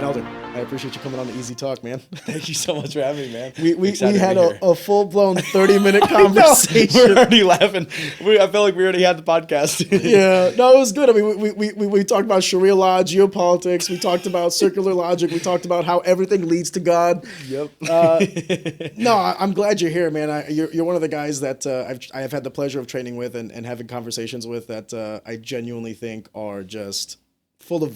Elder, I appreciate you coming on the Easy Talk, man. Thank you so much for having me, man. We had a full-blown 30-minute conversation. We're already laughing. I feel like we already had the podcast. Yeah, no, it was good. I mean, we talked about Sharia law, geopolitics. We talked about circular logic. We talked about how everything leads to God. Yep. No, I'm glad you're here, man. You're one of the guys that I've had the pleasure of training with and having conversations with that I genuinely think are just full of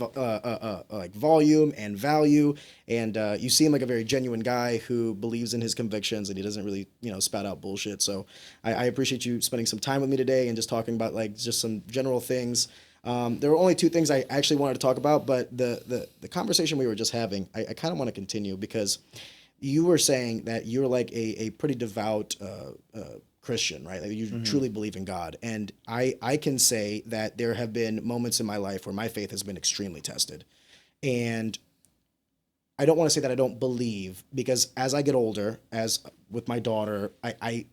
like volume and value, and you seem like a very genuine guy who believes in his convictions and he doesn't really spout out bullshit. So I appreciate you spending some time with me today and just talking about like just some general things. There were only two things I actually wanted to talk about, but the conversation we were just having, I kind of want to continue because you were saying that you're like a pretty devout Christian, right? Like you truly believe in God. And I can say that there have been moments in my life where my faith has been extremely tested. And I don't want to say that I don't believe, because as I get older, as with my daughter, I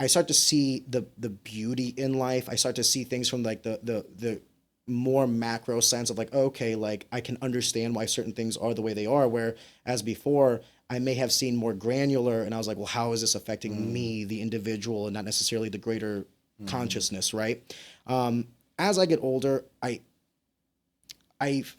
start to see the beauty in life. I start to see things from like the more macro sense of like, okay, like I can understand why certain things are the way they are, where as before I may have seen more granular and I was like, well, how is this affecting me, the individual, and not necessarily the greater consciousness, right? As I get older, I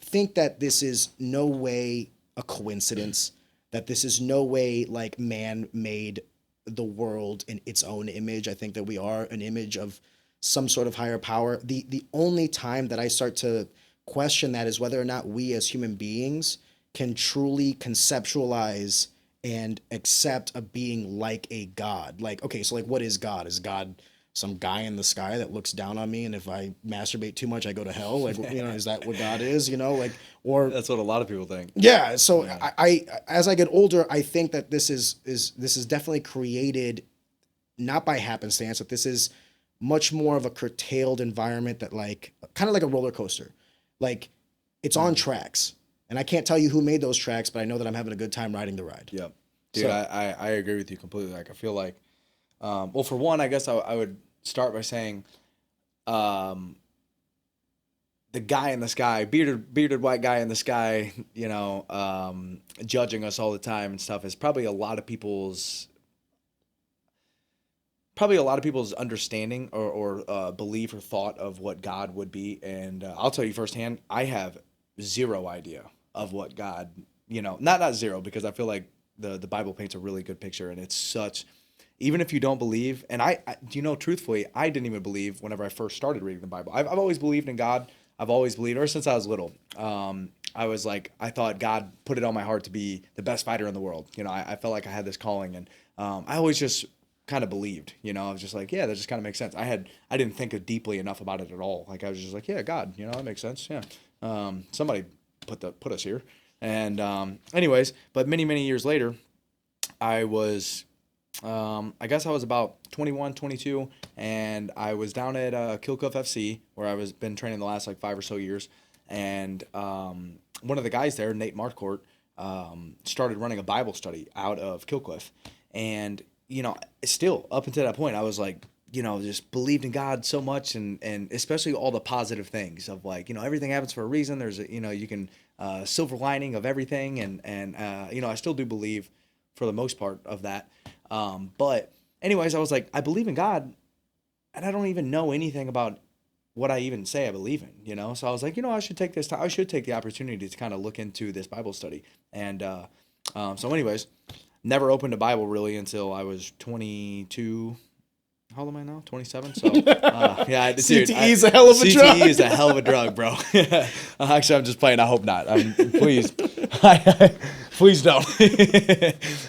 think that this is no way a coincidence, that this is no way like man made the world in its own image. I think that we are an image of some sort of higher power. The only time that I start to question that is whether or not we as human beings can truly conceptualize and accept a being like a God. Like, okay, so like what is God? Is God some guy in the sky that looks down on me and if I masturbate too much I go to hell? Like, is that what God is, like, or that's what a lot of people think. Yeah, so yeah. I as I get older, I think that this is definitely created not by happenstance, that this is much more of a curtailed environment that like kind of like a roller coaster. Like it's on tracks. And I can't tell you who made those tracks, but I know that I'm having a good time riding the ride. Yep. Dude, so, I agree with you completely. Like, I feel like, well, for one, I guess I would start by saying the guy in the sky, bearded white guy in the sky, judging us all the time and stuff is probably a lot of people's understanding or belief or thought of what God would be. And I'll tell you firsthand, I have zero idea of what God, not zero, because I feel like the Bible paints a really good picture, and it's such, even if you don't believe, and I truthfully, I didn't even believe whenever I first started reading the Bible. I've always believed in God. I've always believed, ever since I was little. I thought God put it on my heart to be the best fighter in the world. I felt like I had this calling, and I always just kind of believed, I was just like, yeah, that just kind of makes sense. I didn't think deeply enough about it at all. Like I was just like, yeah, God, that makes sense. Yeah. Somebody put us here. And anyways, but many years later, I was, I guess I was about 21, 22, and I was down at Killcliff FC, where I was been training the last like 5 or so years. And one of the guys there, Nate Marcourt, started running a Bible study out of Killcliff. And, still up until that point, I was like, just believed in God so much, and especially all the positive things of like, everything happens for a reason. There's you can silver lining of everything, and I still do believe for the most part of that. But anyways, I was like, I believe in God, and I don't even know anything about what I even say I believe in, So I was like, I should take this time. I should take the opportunity to kind of look into this Bible study. And so anyways, never opened a Bible really until I was 22. How old am I now? 27. So yeah, dude, CTE is a hell of a drug. CTE is a hell of a drug, bro. Actually, I'm just playing. I hope not. Please, please don't.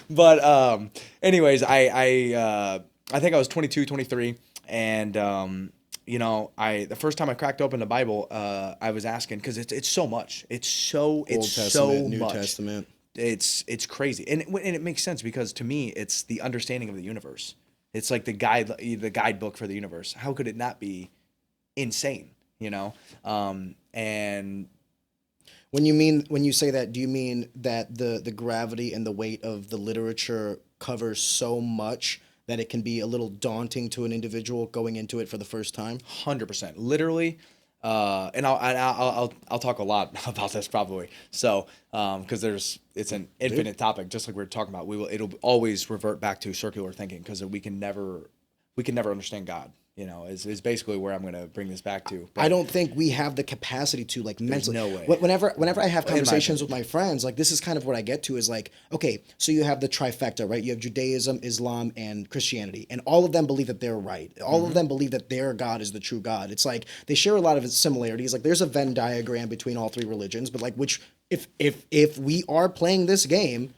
But anyways, I think I was 22, 23, and the first time I cracked open the Bible, I was asking, because it's so much. It's Old Testament, so New much. Testament. It's crazy, and it makes sense, because to me, it's the understanding of the universe. It's like the guidebook for the universe. How could it not be insane? And when you say that, do you mean that the gravity and the weight of the literature covers so much that it can be a little daunting to an individual going into it for the first time? 100%. Literally, And I'll talk a lot about this probably. So, because it's an infinite topic, just like we were talking about. It'll always revert back to circular thinking because we can never understand God. You know, is basically where I'm going to bring this back to. But I don't think we have the capacity to like mentally. no way. Whenever I have conversations with opinion. my friends, like this is kind of what I get to is like, okay, so you have the trifecta, right? You have Judaism, Islam, and Christianity, and all of them believe that they're right. All of them believe that their God is the true God. It's like they share a lot of similarities. Like there's a Venn diagram between all three religions, but like which if we are playing this game,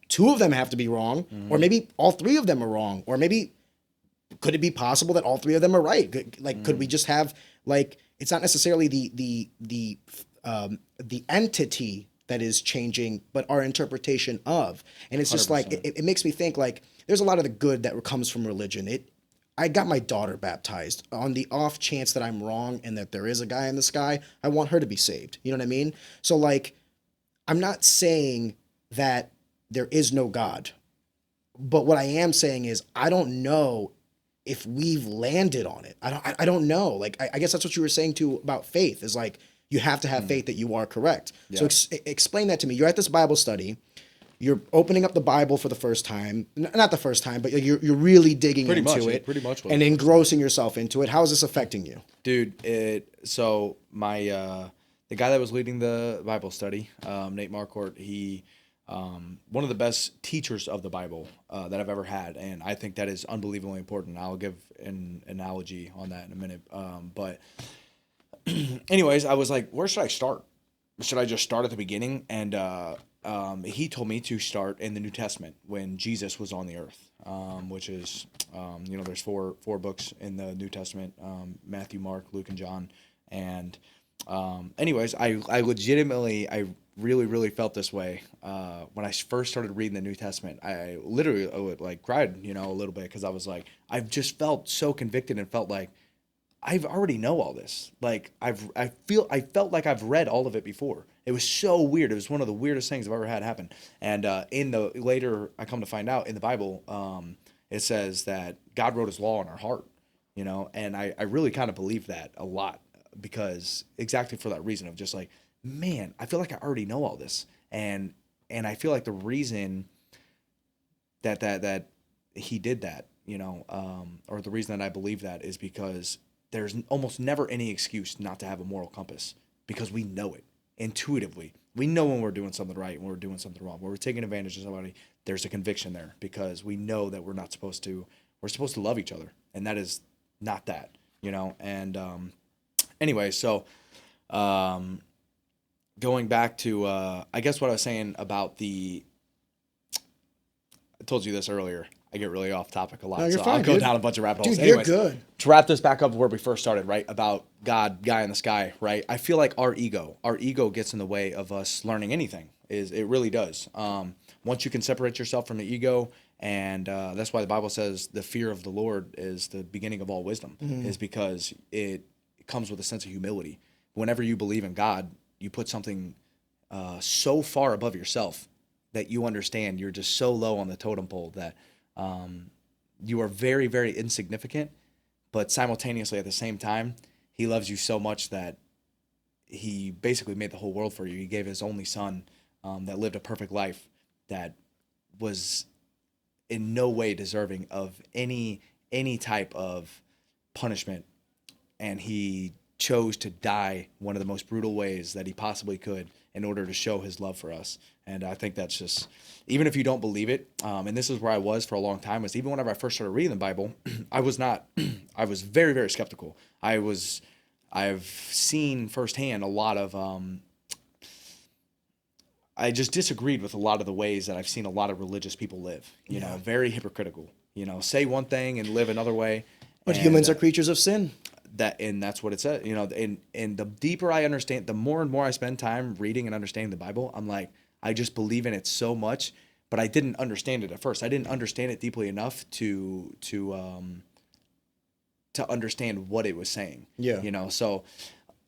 two of them have to be wrong, or maybe all three of them are wrong, or maybe could it be possible that all three of them are right? Like, could we just have like it's not necessarily the entity that is changing, but our interpretation of, and it's just like 100%. it makes me think like there's a lot of the good that comes from religion. I got my daughter baptized on the off chance that I'm wrong and that there is a guy in the sky. I want her to be saved. You know what I mean? So like, I'm not saying that there is no God, but what I am saying is I don't know if we've landed on it. I don't know. Like I guess that's what you were saying too about faith is like you have to have faith that you are correct. Yeah. So explain that to me. You're at this Bible study. You're opening up the Bible for the first time. Not the first time, but you're really digging Pretty into much, it. pretty much was and the first engrossing yourself into it. How is this affecting you? Dude, so my the guy that was leading the Bible study, Nate Marquardt, he one of the best teachers of the Bible that I've ever had, and I think that is unbelievably important. I'll give an analogy on that in a minute. But anyways, I was like, where should I start? Should I just start at the beginning? And he told me to start in the New Testament when Jesus was on the earth, which is, there's four books in the New Testament, Matthew, Mark, Luke, and John. And anyways, I legitimately, I really, really felt this way when I first started reading the New Testament. I literally like cried, a little bit because I was like, I've just felt so convicted and felt like I've already know all this. Like I felt like I've read all of it before. It was so weird. It was one of the weirdest things I've ever had happen. And later I come to find out in the Bible, it says that God wrote His law in our heart, and I really kind of believe that a lot because exactly for that reason of just like, man, I feel like I already know all this, and I feel like the reason that He did that, or the reason that I believe that is because there's almost never any excuse not to have a moral compass because we know it intuitively. We know when we're doing something right and when we're doing something wrong. When we're taking advantage of somebody, there's a conviction there because we know that we're not supposed to. We're supposed to love each other, and that is not that, And anyway, so going back to I guess what I was saying about I told you this earlier. I get really off topic a lot, No, you're so fine, I'll go dude. down a bunch of rabbit holes. Dude, Anyways, you're good. to wrap this back up where we first started, right, about God, guy in the sky, right? I feel like our ego gets in the way of us learning anything. It really does. Once you can separate yourself from the ego, and that's why the Bible says the fear of the Lord is the beginning of all wisdom, is because it comes with a sense of humility. Whenever you believe in God, you put something so far above yourself that you understand you're just so low on the totem pole that you are very, very insignificant, but simultaneously at the same time, He loves you so much that He basically made the whole world for you. He gave His only Son that lived a perfect life that was in no way deserving of any type of punishment, and He chose to die one of the most brutal ways that He possibly could in order to show His love for us. And I think that's just, even if you don't believe it, and this is where I was for a long time, was even whenever I first started reading the Bible, I was very, very skeptical. I've seen firsthand a lot of, I just disagreed with a lot of the ways that I've seen a lot of religious people live, very hypocritical, say one thing and live another way. But humans are creatures of sin. That's what it says, and the deeper I understand, the more and more I spend time reading and understanding the Bible, I'm like, I just believe in it so much, but I didn't understand it at first. I didn't understand it deeply enough to understand what it was saying. Yeah. So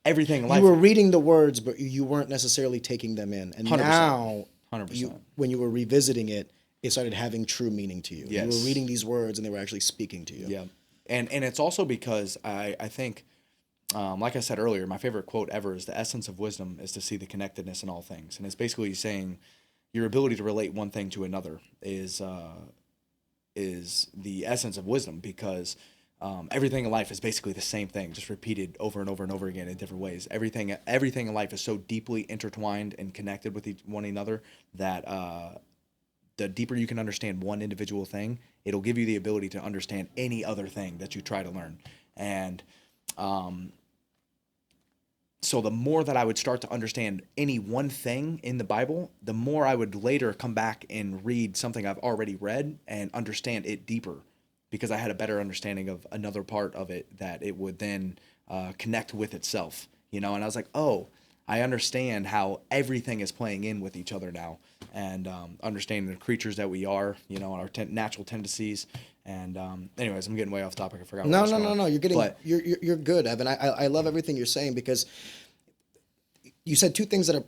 everything in life. You were reading the words, but you weren't necessarily taking them in. And 100%. now, 100%. When you were revisiting it, it started having true meaning to you. Yes. You were reading these words, and they were actually speaking to you. Yeah. And it's also because I think like I said earlier, my favorite quote ever is the essence of wisdom is to see the connectedness in all things. And it's basically saying your ability to relate one thing to another is the essence of wisdom, because everything in life is basically the same thing, just repeated over and over and over again in different ways. Everything in life is so deeply intertwined and connected with one another that the deeper you can understand one individual thing, it'll give you the ability to understand any other thing that you try to learn. And so the more that I would start to understand any one thing in the Bible, the more I would later come back and read something I've already read and understand it deeper, because I had a better understanding of another part of it that it would then connect with itself, And I was like, oh, I understand how everything is playing in with each other now, and understanding the creatures that we are, our natural tendencies. And anyways, I'm getting way off topic. I forgot. No. You're getting. You're good, Evan. I love everything you're saying, because you said two things that are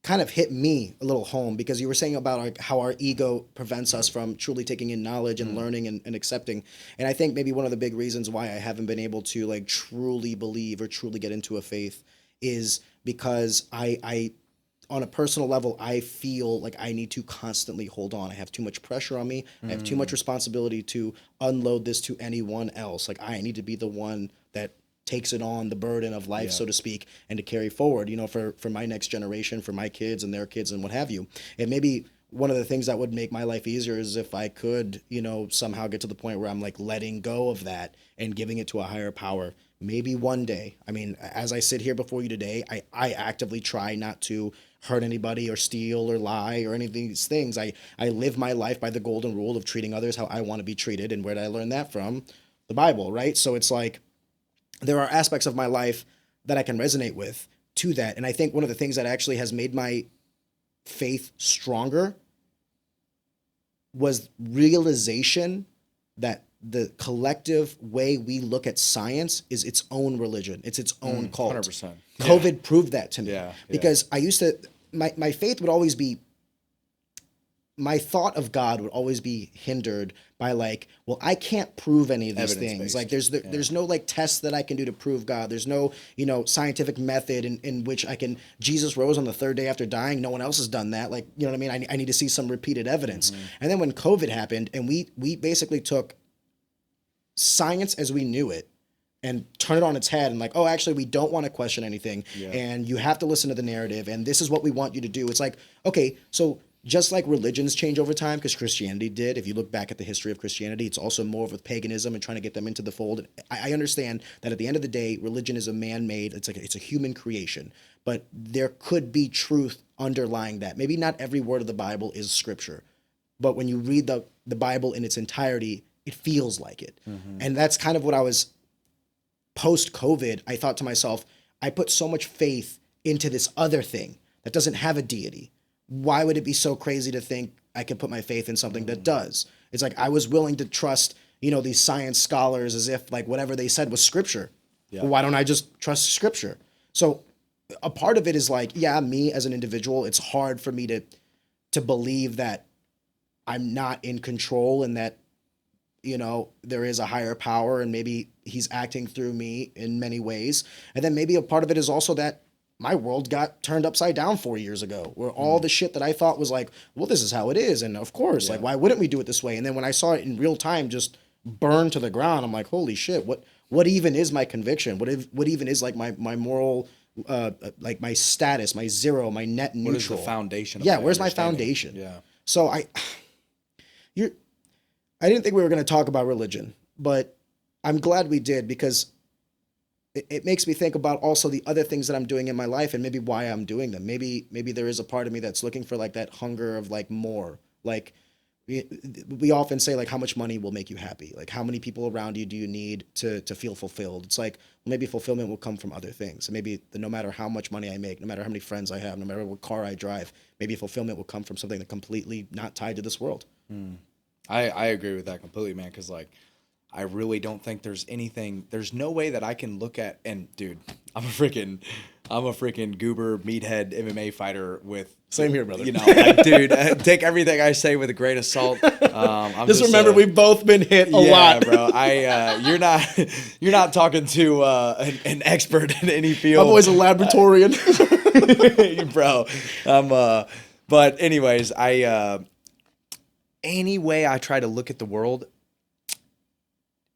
kind of hit me a little home, because you were saying about like how our ego prevents us from truly taking in knowledge and learning and accepting. And I think maybe one of the big reasons why I haven't been able to like truly believe or truly get into a faith is because I on a personal level, I feel like I need to constantly hold on. I have too much pressure on me. I have too much responsibility to unload this to anyone else. Like I need to be the one that takes it on, the burden of life, so to speak, and to carry forward, for my next generation, for my kids and their kids and what have you. And maybe one of the things that would make my life easier is if I could, somehow get to the point where I'm like letting go of that and giving it to a higher power. Maybe one day. I mean, as I sit here before you today, I actively try not to hurt anybody or steal or lie or any of these things. I live my life by the golden rule of treating others how I want to be treated. And where did I learn that from? The Bible, right? So it's like there are aspects of my life that I can resonate with to that. And I think one of the things that actually has made my faith stronger was realization that the collective way we look at science is its own religion. It's its own cult. 100%. COVID proved that to me. Yeah. Because I used to, my faith would always be, my thought of God would always be hindered by like, well, I can't prove any of these things. Like there's no like tests that I can do to prove God. There's no, scientific method in which Jesus rose on the third day after dying. No one else has done that. Like, you know what I mean? I need to see some repeated evidence. And then when COVID happened and we basically took science as we knew it and turn it on its head and like, oh, actually, we don't want to question anything. Yeah. And you have to listen to the narrative. And this is what we want you to do. It's like, okay, so just like religions change over time, because Christianity did. If you look back at the history of Christianity, it's also more with paganism and trying to get them into the fold. I understand that at the end of the day, religion is a man-made, it's a human creation. But there could be truth underlying that. Maybe not every word of the Bible is scripture. But when you read the Bible in its entirety, it feels like it. And that's kind of what I was, post-COVID, I thought to myself, I put so much faith into this other thing that doesn't have a deity. Why would it be so crazy to think I could put my faith in something that does? It's like I was willing to trust, these science scholars as if like whatever they said was scripture. Yeah. Well, why don't I just trust scripture? So a part of it is like, yeah, me as an individual, it's hard for me to believe that I'm not in control and that, there is a higher power and maybe he's acting through me in many ways. And then maybe a part of it is also that my world got turned upside down 4 years ago, where all the shit that I thought was like, well, this is how it is. And of course, like, why wouldn't we do it this way? And then when I saw it in real time, just burn to the ground, I'm like, holy shit, what even is my conviction? What even is like my moral, like my status, my zero, my net neutral? What is the foundation? Yeah. Where's my foundation? Yeah. So I didn't think we were going to talk about religion, but I'm glad we did, because it makes me think about also the other things that I'm doing in my life and maybe why I'm doing them. Maybe there is a part of me that's looking for like that hunger of like more. Like we often say like how much money will make you happy? Like how many people around you do you need to feel fulfilled? It's like maybe fulfillment will come from other things. Maybe no matter how much money I make, no matter how many friends I have, no matter what car I drive, maybe fulfillment will come from something that completely not tied to this world. I agree with that completely, man, because like I really don't think there's no way that I can look at, and dude, I'm a freaking I'm a freaking goober meathead MMA fighter with. Same here, brother. You know, like, dude, take everything I say with a grain of salt. I'm just remember, we've both been hit a lot, bro. You're not talking to an expert in any field. I'm always a laboratorian, bro. But anyways, any way I try to look at the world.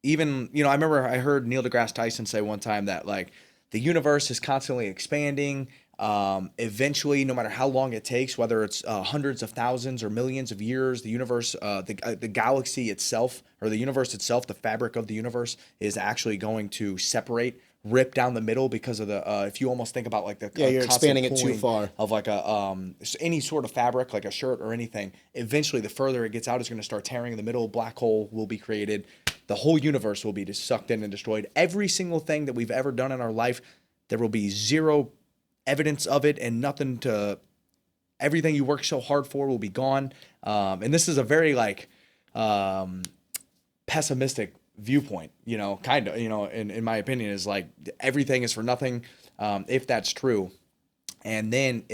Even, I remember I heard Neil deGrasse Tyson say one time that like the universe is constantly expanding. Eventually, no matter how long it takes, whether it's hundreds of thousands or millions of years, the universe, the galaxy itself, or the universe itself, the fabric of the universe is actually going to separate, rip down the middle because of the if you almost think about like the you're expanding it too far of like a any sort of fabric like a shirt or anything. Eventually, the further it gets out, it's going to start tearing in the middle. Black hole will be created. The whole universe will be just sucked in and destroyed. Every single thing that we've ever done in our life, there will be zero evidence of it and nothing to. Everything you worked so hard for will be gone. And this is a very like pessimistic viewpoint, kind of, in my opinion, is like everything is for nothing, if that's true. And then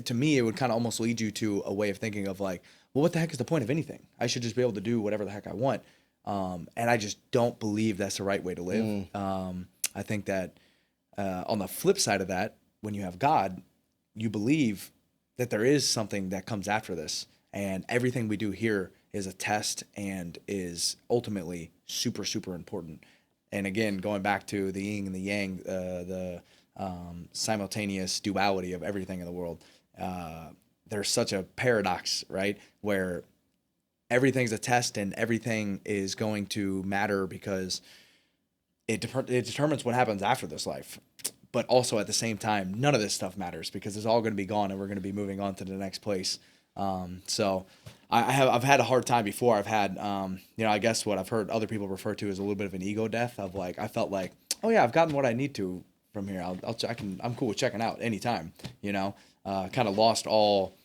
to me, it would kind of almost lead you to a way of thinking of like, well, what the heck is the point of anything? I should just be able to do whatever the heck I want. And I just don't believe that's the right way to live. I think that on the flip side of that, when you have God, you believe that there is something that comes after this, and everything we do here is a test and is ultimately super, super important. And again, going back to the yin and the yang, the simultaneous duality of everything in the world, there's such a paradox, right? Where everything's a test and everything is going to matter because it determines what happens after this life. But also at the same time, none of this stuff matters because it's all going to be gone and we're going to be moving on to the next place. So I've had a hard time before. I've had, I guess what I've heard other people refer to as a little bit of an ego death of like, I felt like, oh yeah, I've gotten what I need to from here. I'm cool with checking out anytime, kind of lost all,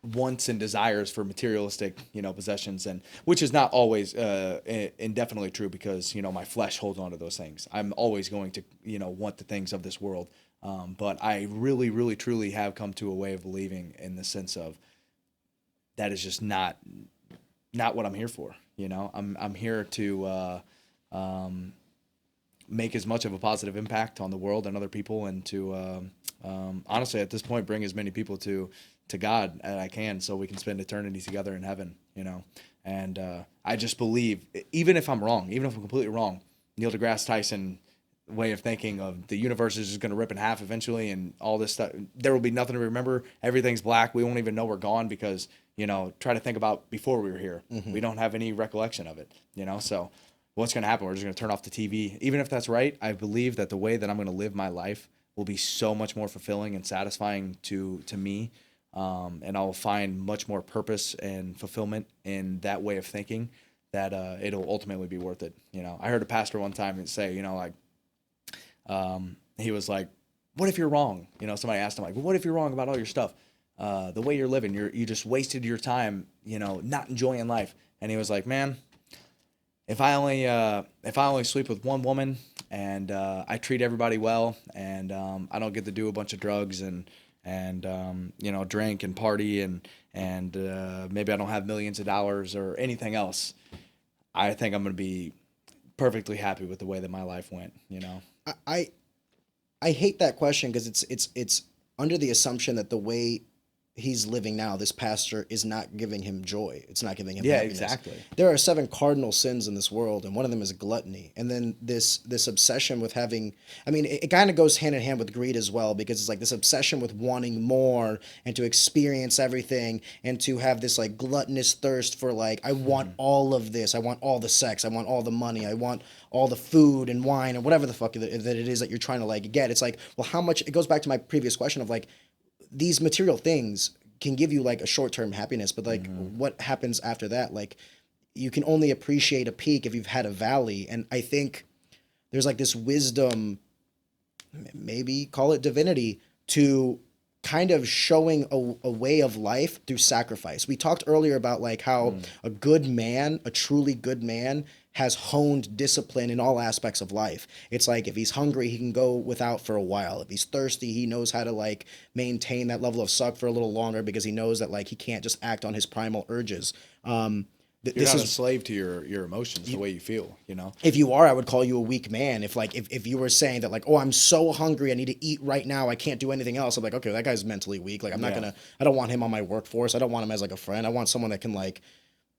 wants and desires for materialistic, possessions, and which is not always indefinitely true because, my flesh holds on to those things. I'm always going to, want the things of this world. But I really, really, truly have come to a way of believing in the sense of that is just not what I'm here for. I'm here to make as much of a positive impact on the world and other people, and to honestly at this point bring as many people to God as I can, so we can spend eternity together in heaven. And I just believe, even if I'm wrong, even if I'm completely wrong, Neil deGrasse Tyson way of thinking of the universe is just going to rip in half eventually and all this stuff, there will be nothing to remember. Everything's black. We won't even know we're gone because, try to think about before we were here. Mm-hmm. We don't have any recollection of it, so what's going to happen? We're just going to turn off the TV. Even if that's right, I believe that the way that I'm going to live my life will be so much more fulfilling and satisfying to me. And I'll find much more purpose and fulfillment in that way of thinking that it'll ultimately be worth it. I heard a pastor one time say, he was like, what if you're wrong? Somebody asked him like, well, what if you're wrong about all your stuff? The way you're living, you just wasted your time, not enjoying life. And he was like, man, if I only sleep with one woman and I treat everybody well and I don't get to do a bunch of drugs and drink and party and maybe I don't have millions of dollars or anything else, I think I'm going to be perfectly happy with the way that my life went. I hate that question because it's under the assumption that the way he's living now, this pastor, is not giving him joy. It's not giving him happiness. Exactly. There are 7 cardinal sins in this world, and one of them is gluttony. And then this obsession with having, it kind of goes hand in hand with greed as well, because it's like this obsession with wanting more and to experience everything and to have this like gluttonous thirst for like, I want all of this. I want all the sex. I want all the money. I want all the food and wine and whatever the fuck that it is that you're trying to like get. It's like, well, how much, it goes back to my previous question of like, these material things can give you like a short-term happiness, but like what happens after that? Like you can only appreciate a peak if you've had a valley. And I think there's like this wisdom, maybe call it divinity, to kind of showing a way of life through sacrifice. We talked earlier about like how a good man, a truly good man, has honed discipline in all aspects of life. It's like if he's hungry, he can go without for a while. If he's thirsty, he knows how to like maintain that level of suck for a little longer because he knows that like he can't just act on his primal urges. You're This not a is slave to your emotions, the way you feel, you know? if you are, I would call you a weak man. If you were saying that like, oh, I'm so hungry, I need to eat right now, I can't do anything else. I'm like, okay, that guy's mentally weak. Like I'm not Yeah. I don't want him on my workforce. I don't want him as like a friend. I want someone that can like,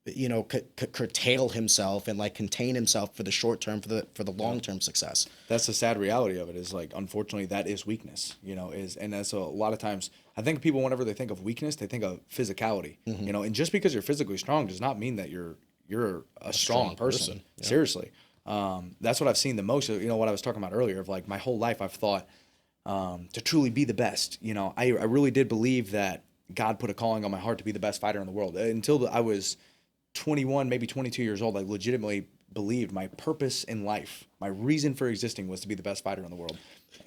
you know, curtail himself and like contain himself for the short term, for the long term success. That's the sad reality of it is like, unfortunately, that is weakness, you know, and that's a lot of times, I think people, whenever they think of weakness, they think of physicality, you know, and just because you're physically strong does not mean that you're a strong person. Yeah. Seriously. That's what I've seen the most, you know, what I was talking about earlier of like my whole life, I've thought, to truly be the best, you know, I really did believe that God put a calling on my heart to be the best fighter in the world until I was 21, maybe 22 years old. I legitimately believed my purpose in life, my reason for existing was to be the best fighter in the world.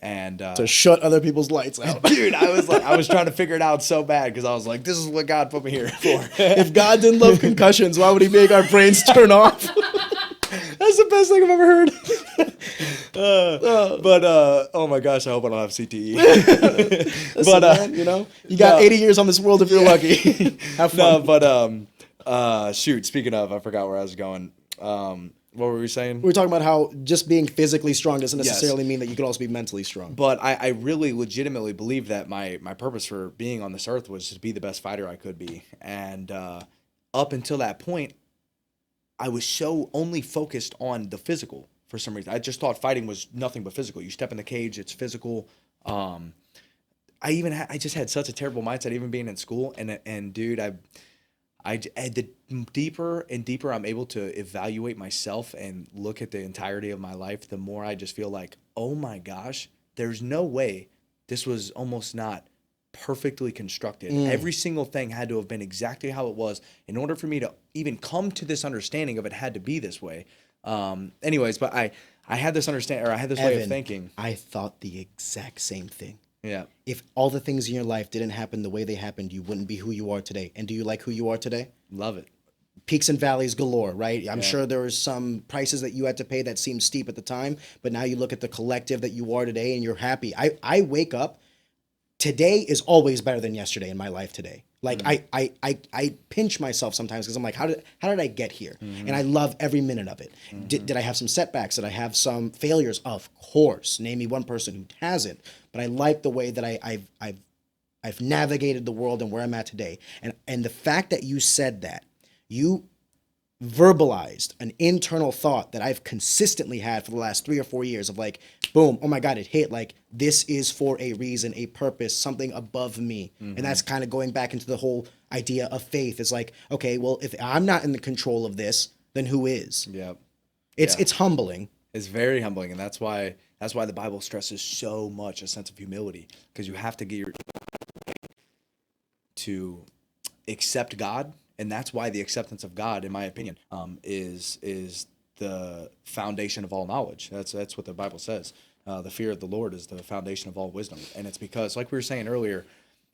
And To shut other people's lights out. dude, I was trying to figure it out so bad because I was like, this is what God put me here for. If God didn't love concussions, why would he make our brains turn off? That's the best thing I've ever heard. Oh my gosh, I hope I don't have CTE. Listen, man, you know, you got 80 years on this world if you're lucky. Have fun. No, but shoot, speaking of, I forgot where I was going. What were we saying? We were talking about how just being physically strong doesn't Yes. necessarily mean that you could also be mentally strong. But I really legitimately believe that my purpose for being on this earth was to be the best fighter I could be. And up until that point, I was so only focused on the physical for some reason. I just thought fighting was nothing but physical. You step in the cage, it's physical. I just had such a terrible mindset, even being in school. And dude, the deeper and deeper I'm able to evaluate myself and look at the entirety of my life, the more I just feel like, oh my gosh, there's no way this was almost not perfectly constructed. Every single thing had to have been exactly how it was in order for me to even come to this understanding of it had to be this way. Anyways, but I had this understanding, or I had this way of Evan, thinking. I thought the exact same thing. Yeah. If all the things in your life didn't happen the way they happened, you wouldn't be who you are today. And do you like who you are today? Love it. Peaks and valleys galore, right? I'm sure there was some prices that you had to pay that seemed steep at the time, but now you look at the collective that you are today and you're happy. I wake up, today is always better than yesterday in my life today. Like I pinch myself sometimes because I'm like, how did I get here? And I love every minute of it. Did I have some setbacks? Did I have some failures? Of course. Name me one person who hasn't. But I like the way that I've navigated the world and where I'm at today. And the fact that you said that, you verbalized an internal thought that I've consistently had for the last 3 or 4 years of like, boom, oh my God, it hit. Like, this is for a reason, a purpose, something above me. And that's kind of going back into the whole idea of faith. It's like, okay, well, if I'm not in the control of this, then who is? Yeah. It's humbling. It's very humbling, and that's why the Bible stresses so much a sense of humility, because you have to get to accept God. And that's why the acceptance of God, in my opinion, is the foundation of all knowledge. That's what the Bible says. The fear of the Lord is the foundation of all wisdom. And it's because, like we were saying earlier,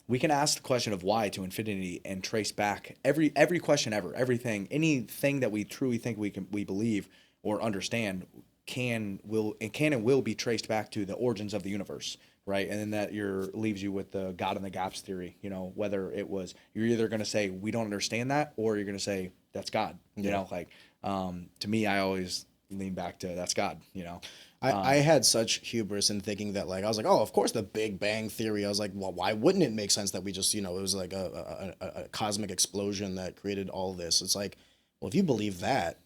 we can ask the question of why to infinity and trace back every question ever, everything, anything that we truly think we believe or understand can and will be traced back to the origins of the universe. Right, and then that leaves you with the God in the gaps theory. You know, whether it was, you're either going to say we don't understand that, or you're going to say that's God. You know, like to me, I always lean back to that's God. You know, I had such hubris in thinking that, like, I was like, oh, of course the Big Bang Theory. I was like, well, why wouldn't it make sense that we just, you know, it was like a cosmic explosion that created all this? It's like, well, if you believe that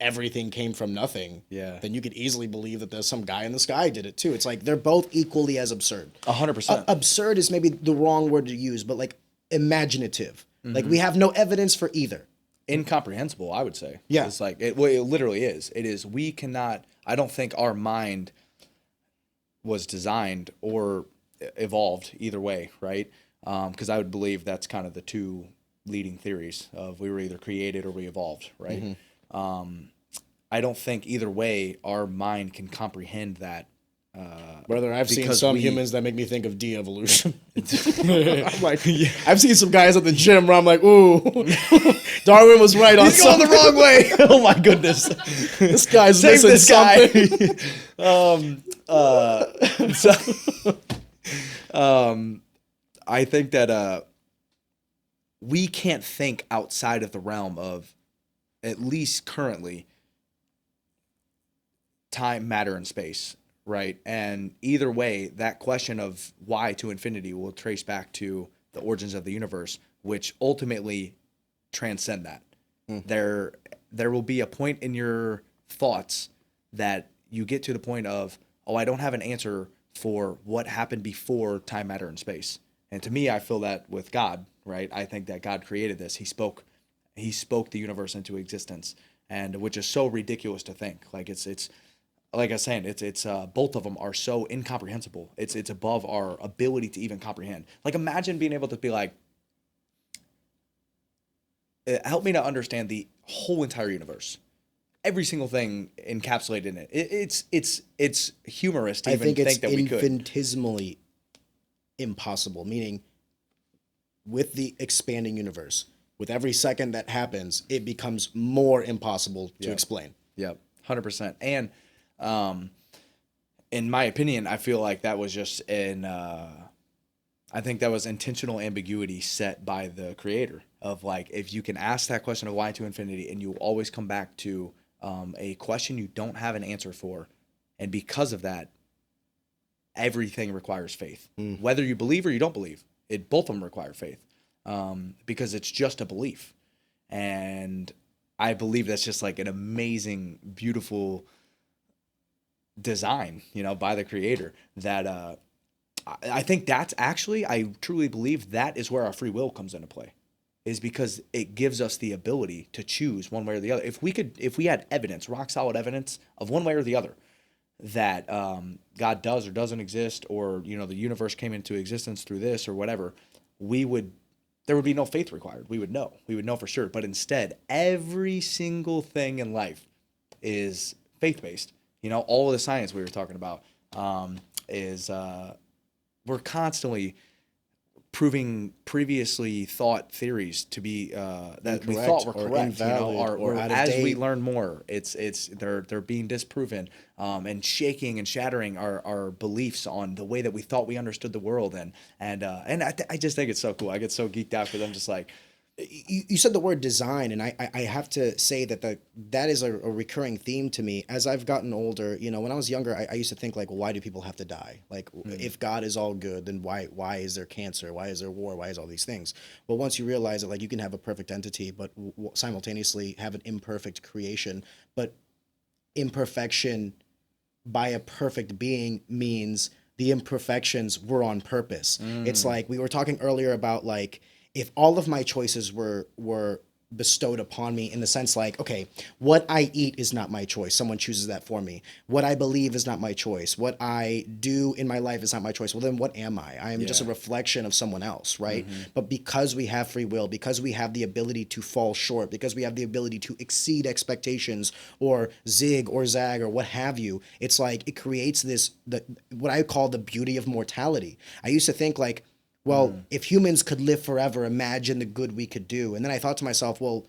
everything came from nothing, then you could easily believe that there's some guy in the sky did it too. It's like they're both equally as absurd. 100%. Absurd is maybe the wrong word to use, but like imaginative. Like we have no evidence for either. Incomprehensible, I would say. Yeah. It's like, it literally is. It is, we cannot, I don't think our mind was designed or evolved either way, right? Because I would believe that's kind of the two leading theories of we were either created or we evolved, right? I don't think either way our mind can comprehend that Brother, I've seen because some we- humans that make me think of de-evolution. I'm like, I've seen some guys at the gym where I'm like, ooh, Darwin was right on He's going the something. wrong way. Oh my goodness. This guy's Save missing this guy. something. I think that we can't think outside of the realm of, at least currently, time, matter, and space, right? And either way, that question of why to infinity will trace back to the origins of the universe, which ultimately transcend that. There will be a point in your thoughts that you get to the point of, oh, I don't have an answer for what happened before time, matter, and space. And to me, I feel that with God, right? I think that God created this. He spoke the universe into existence, and which is so ridiculous to think. Like it's like I was saying, it's both of them are so incomprehensible. It's above our ability to even comprehend. Like imagine being able to be like, help me to understand the whole entire universe, every single thing encapsulated in it. It's humorous to I even think it's that we could. infinitesimally impossible, meaning with the expanding universe, with every second that happens, it becomes more impossible to explain. Yep, 100%. And in my opinion, I feel like that was just I think that was intentional ambiguity set by the creator of like, if you can ask that question of why to infinity and you always come back to a question you don't have an answer for. And because of that, everything requires faith, whether you believe or you don't believe. Both of them require faith because it's just a belief. And I believe that's just like an amazing, beautiful design, by the creator that I think that's actually, I truly believe that is where our free will comes into play, is because it gives us the ability to choose one way or the other. If we had evidence, rock solid evidence of one way or the other, that God does or doesn't exist, or the universe came into existence through this or whatever, there would be no faith required. We would know for sure. But instead, every single thing in life is faith-based. All of the science we were talking about is we're constantly proving previously thought theories to be that we thought were correct, invalid, or out of as date. we learn more, they're being disproven and shaking and shattering our beliefs on the way that we thought we understood the world, and I just think it's so cool. I get so geeked out because I'm just like, You said the word design, and I have to say that is a recurring theme to me as I've gotten older. When I was younger, I used to think like, well, why do people have to die? Like, if God is all good, then why is there cancer? Why is there war? Why is all these things? Well, once you realize that, like, you can have a perfect entity, but simultaneously have an imperfect creation. But imperfection by a perfect being means the imperfections were on purpose. It's like we were talking earlier about, like, if all of my choices were bestowed upon me in the sense like, okay, what I eat is not my choice. Someone chooses that for me. What I believe is not my choice. What I do in my life is not my choice. Well, then what am I? I am just a reflection of someone else, right? But because we have free will, because we have the ability to fall short, because we have the ability to exceed expectations or zig or zag or what have you, it's like it creates what I call the beauty of mortality. I used to think like, well, if humans could live forever, imagine the good we could do. And then I thought to myself, well,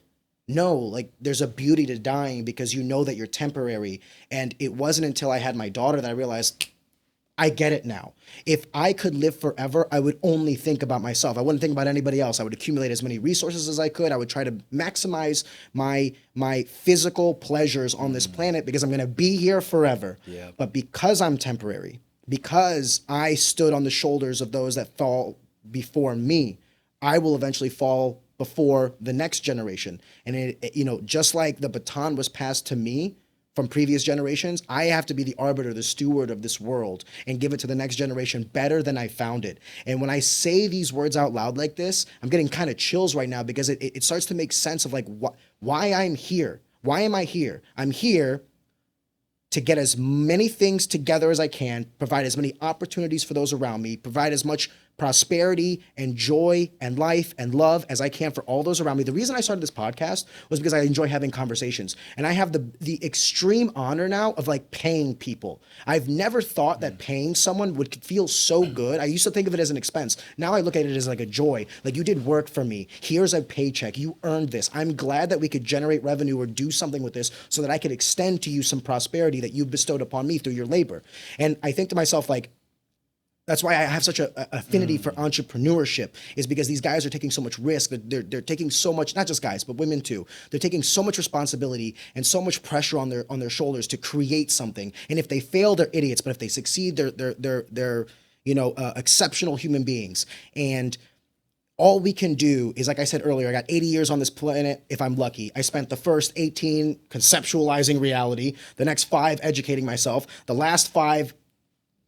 no, like there's a beauty to dying because you know that you're temporary. And it wasn't until I had my daughter that I realized I get it now. If I could live forever, I would only think about myself. I wouldn't think about anybody else. I would accumulate as many resources as I could. I would try to maximize my physical pleasures on this planet because I'm going to be here forever. Yeah. But because I'm temporary, because I stood on the shoulders of those that fall before me, I will eventually fall before the next generation. And just like the baton was passed to me from previous generations, I have to be the arbiter, the steward of this world and give it to the next generation better than I found it. And when I say these words out loud like this, I'm getting kind of chills right now because it starts to make sense of like why I'm here. Why am I here? I'm here to get as many things together as I can, provide as many opportunities for those around me, provide as much prosperity and joy and life and love as I can for all those around me. The reason I started this podcast was because I enjoy having conversations. And I have the extreme honor now of like paying people. I've never thought that paying someone would feel so good. I used to think of it as an expense. Now I look at it as like a joy. Like, you did work for me. Here's a paycheck. You earned this. I'm glad that we could generate revenue or do something with this so that I could extend to you some prosperity that you've bestowed upon me through your labor. And I think to myself, like, that's why I have such a affinity for entrepreneurship, is because these guys are taking so much risk. They're taking so much, not just guys, but women too. They're taking so much responsibility and so much pressure on their shoulders to create something. And if they fail, they're idiots. But if they succeed, they're exceptional human beings. And all we can do is, like I said earlier, I got 80 years on this planet if I'm lucky. I spent the first 18 conceptualizing reality, the next 5 educating myself, the last 5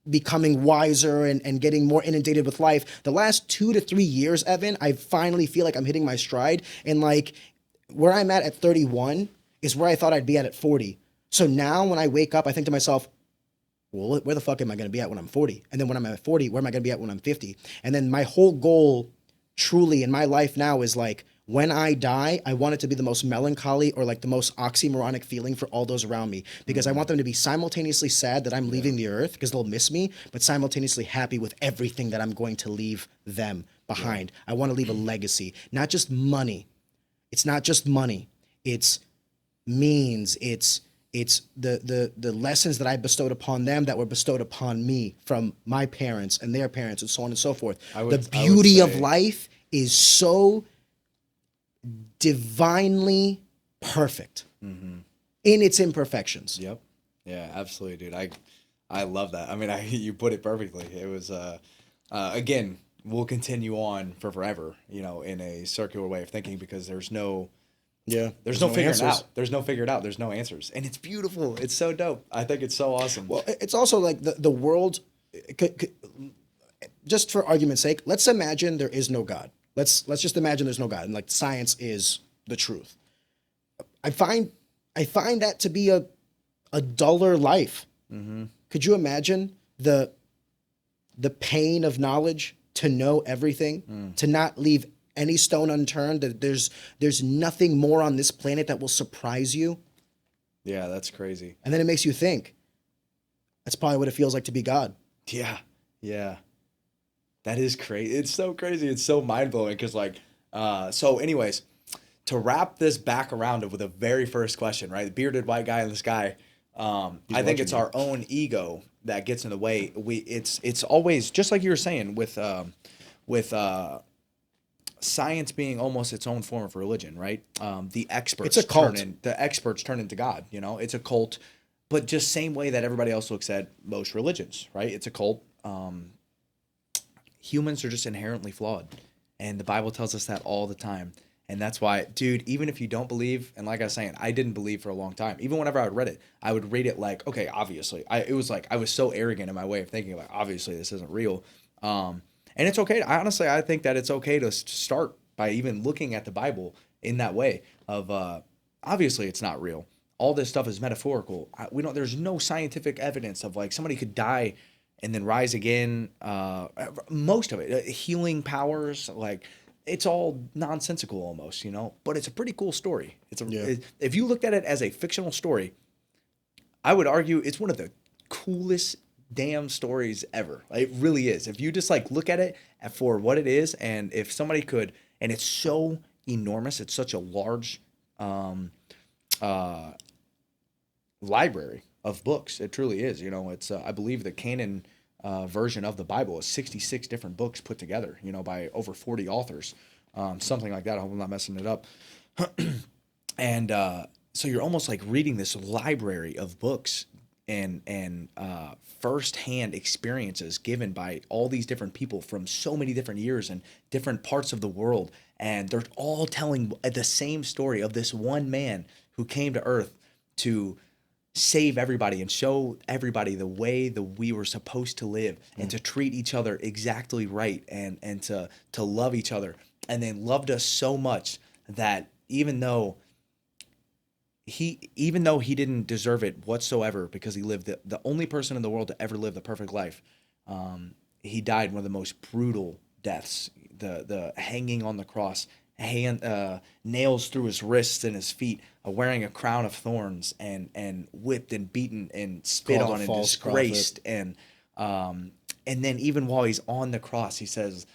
becoming wiser and getting more inundated with life. The last 2 to 3 years, Evan, I finally feel like I'm hitting my stride. And like where I'm at 31 is where I thought I'd be at 40. So now when I wake up, I think to myself, well, where the fuck am I going to be at when I'm 40? And then when I'm at 40, where am I going to be at when I'm 50? And then my whole goal truly in my life now is like, when I die, I want it to be the most melancholy or like the most oxymoronic feeling for all those around me, because I want them to be simultaneously sad that I'm leaving the earth because they'll miss me, but simultaneously happy with everything that I'm going to leave them behind. I want to leave a legacy, not just money. It's not just money. It's means. It's the lessons that I bestowed upon them that were bestowed upon me from my parents and their parents and so on and so forth. The beauty of life is so divinely perfect in its imperfections. Yep. Yeah, absolutely, dude. I love that. I mean, you put it perfectly. It was again, we'll continue on for forever, in a circular way of thinking, because there's no figuring it out. There's no figured out. There's no answers. And it's beautiful. It's so dope. I think it's so awesome. Well, it's also like the world, just for argument's sake, let's imagine there is no God. Let's just imagine there's no God, and like science is the truth. I find that to be a duller life. Mm-hmm. Could you imagine the pain of knowledge, to know everything, to not leave any stone unturned, that there's nothing more on this planet that will surprise you? Yeah, that's crazy. And then it makes you think, that's probably what it feels like to be God. Yeah. Yeah. That is crazy. It's so crazy. It's so mind-blowing because, so anyways, to wrap this back around with the very first question, right? The bearded white guy in the sky. I think it's our own ego that gets in the way. It's always, just like you were saying, with science being almost its own form of religion, right? The experts, it's a cult. The experts turn into God. It's a cult, but just same way that everybody else looks at most religions, right? It's a cult. Humans are just inherently flawed, and the Bible tells us that all the time. And that's why, dude, even if you don't believe, and like I was saying, I didn't believe for a long time. Even whenever I would read it, I would read it like, okay, obviously. It was like, I was so arrogant in my way of thinking, like, obviously this isn't real. And it's okay. Honestly, I think that it's okay to start by even looking at the Bible in that way of, obviously it's not real. All this stuff is metaphorical. There's no scientific evidence of like somebody could die and then rise again. Most of it, healing powers, like it's all nonsensical almost, but it's a pretty cool story. If you looked at it as a fictional story, I would argue it's one of the coolest damn stories ever. It really is. If you just like look at it for what it is, and if somebody could, and it's so enormous, it's such a large library of books. It truly is. It's I believe the canon version of the Bible is 66 different books put together, by over 40 authors, something like that. I hope I'm not messing it up. And so you're almost like reading this library of books and firsthand experiences given by all these different people from so many different years and different parts of the world, and they're all telling the same story of this one man who came to Earth to save everybody and show everybody the way that we were supposed to live, and to treat each other exactly right, and to love each other, and then loved us so much that even though he didn't deserve it whatsoever, because he lived the only person in the world to ever live the perfect life, he died one of the most brutal deaths, the hanging on the cross, nails through his wrists and his feet, wearing a crown of thorns, and whipped and beaten and spit Called a on and false disgraced, and then even while he's on the cross, he says,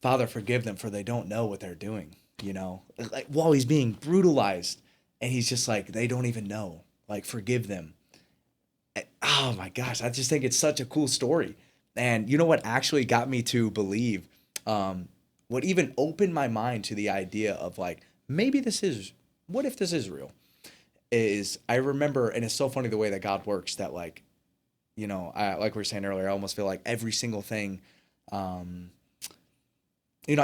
"Father, forgive them, for they don't know what they're doing." Like while he's being brutalized, and he's just like, they don't even know. Like, forgive them. Oh my gosh, I just think it's such a cool story. And you know what actually got me to believe, what even opened my mind to the idea of like, maybe what if this is real? Is I remember, and it's so funny the way that God works, that like, like we were saying earlier, I almost feel like every single thing, I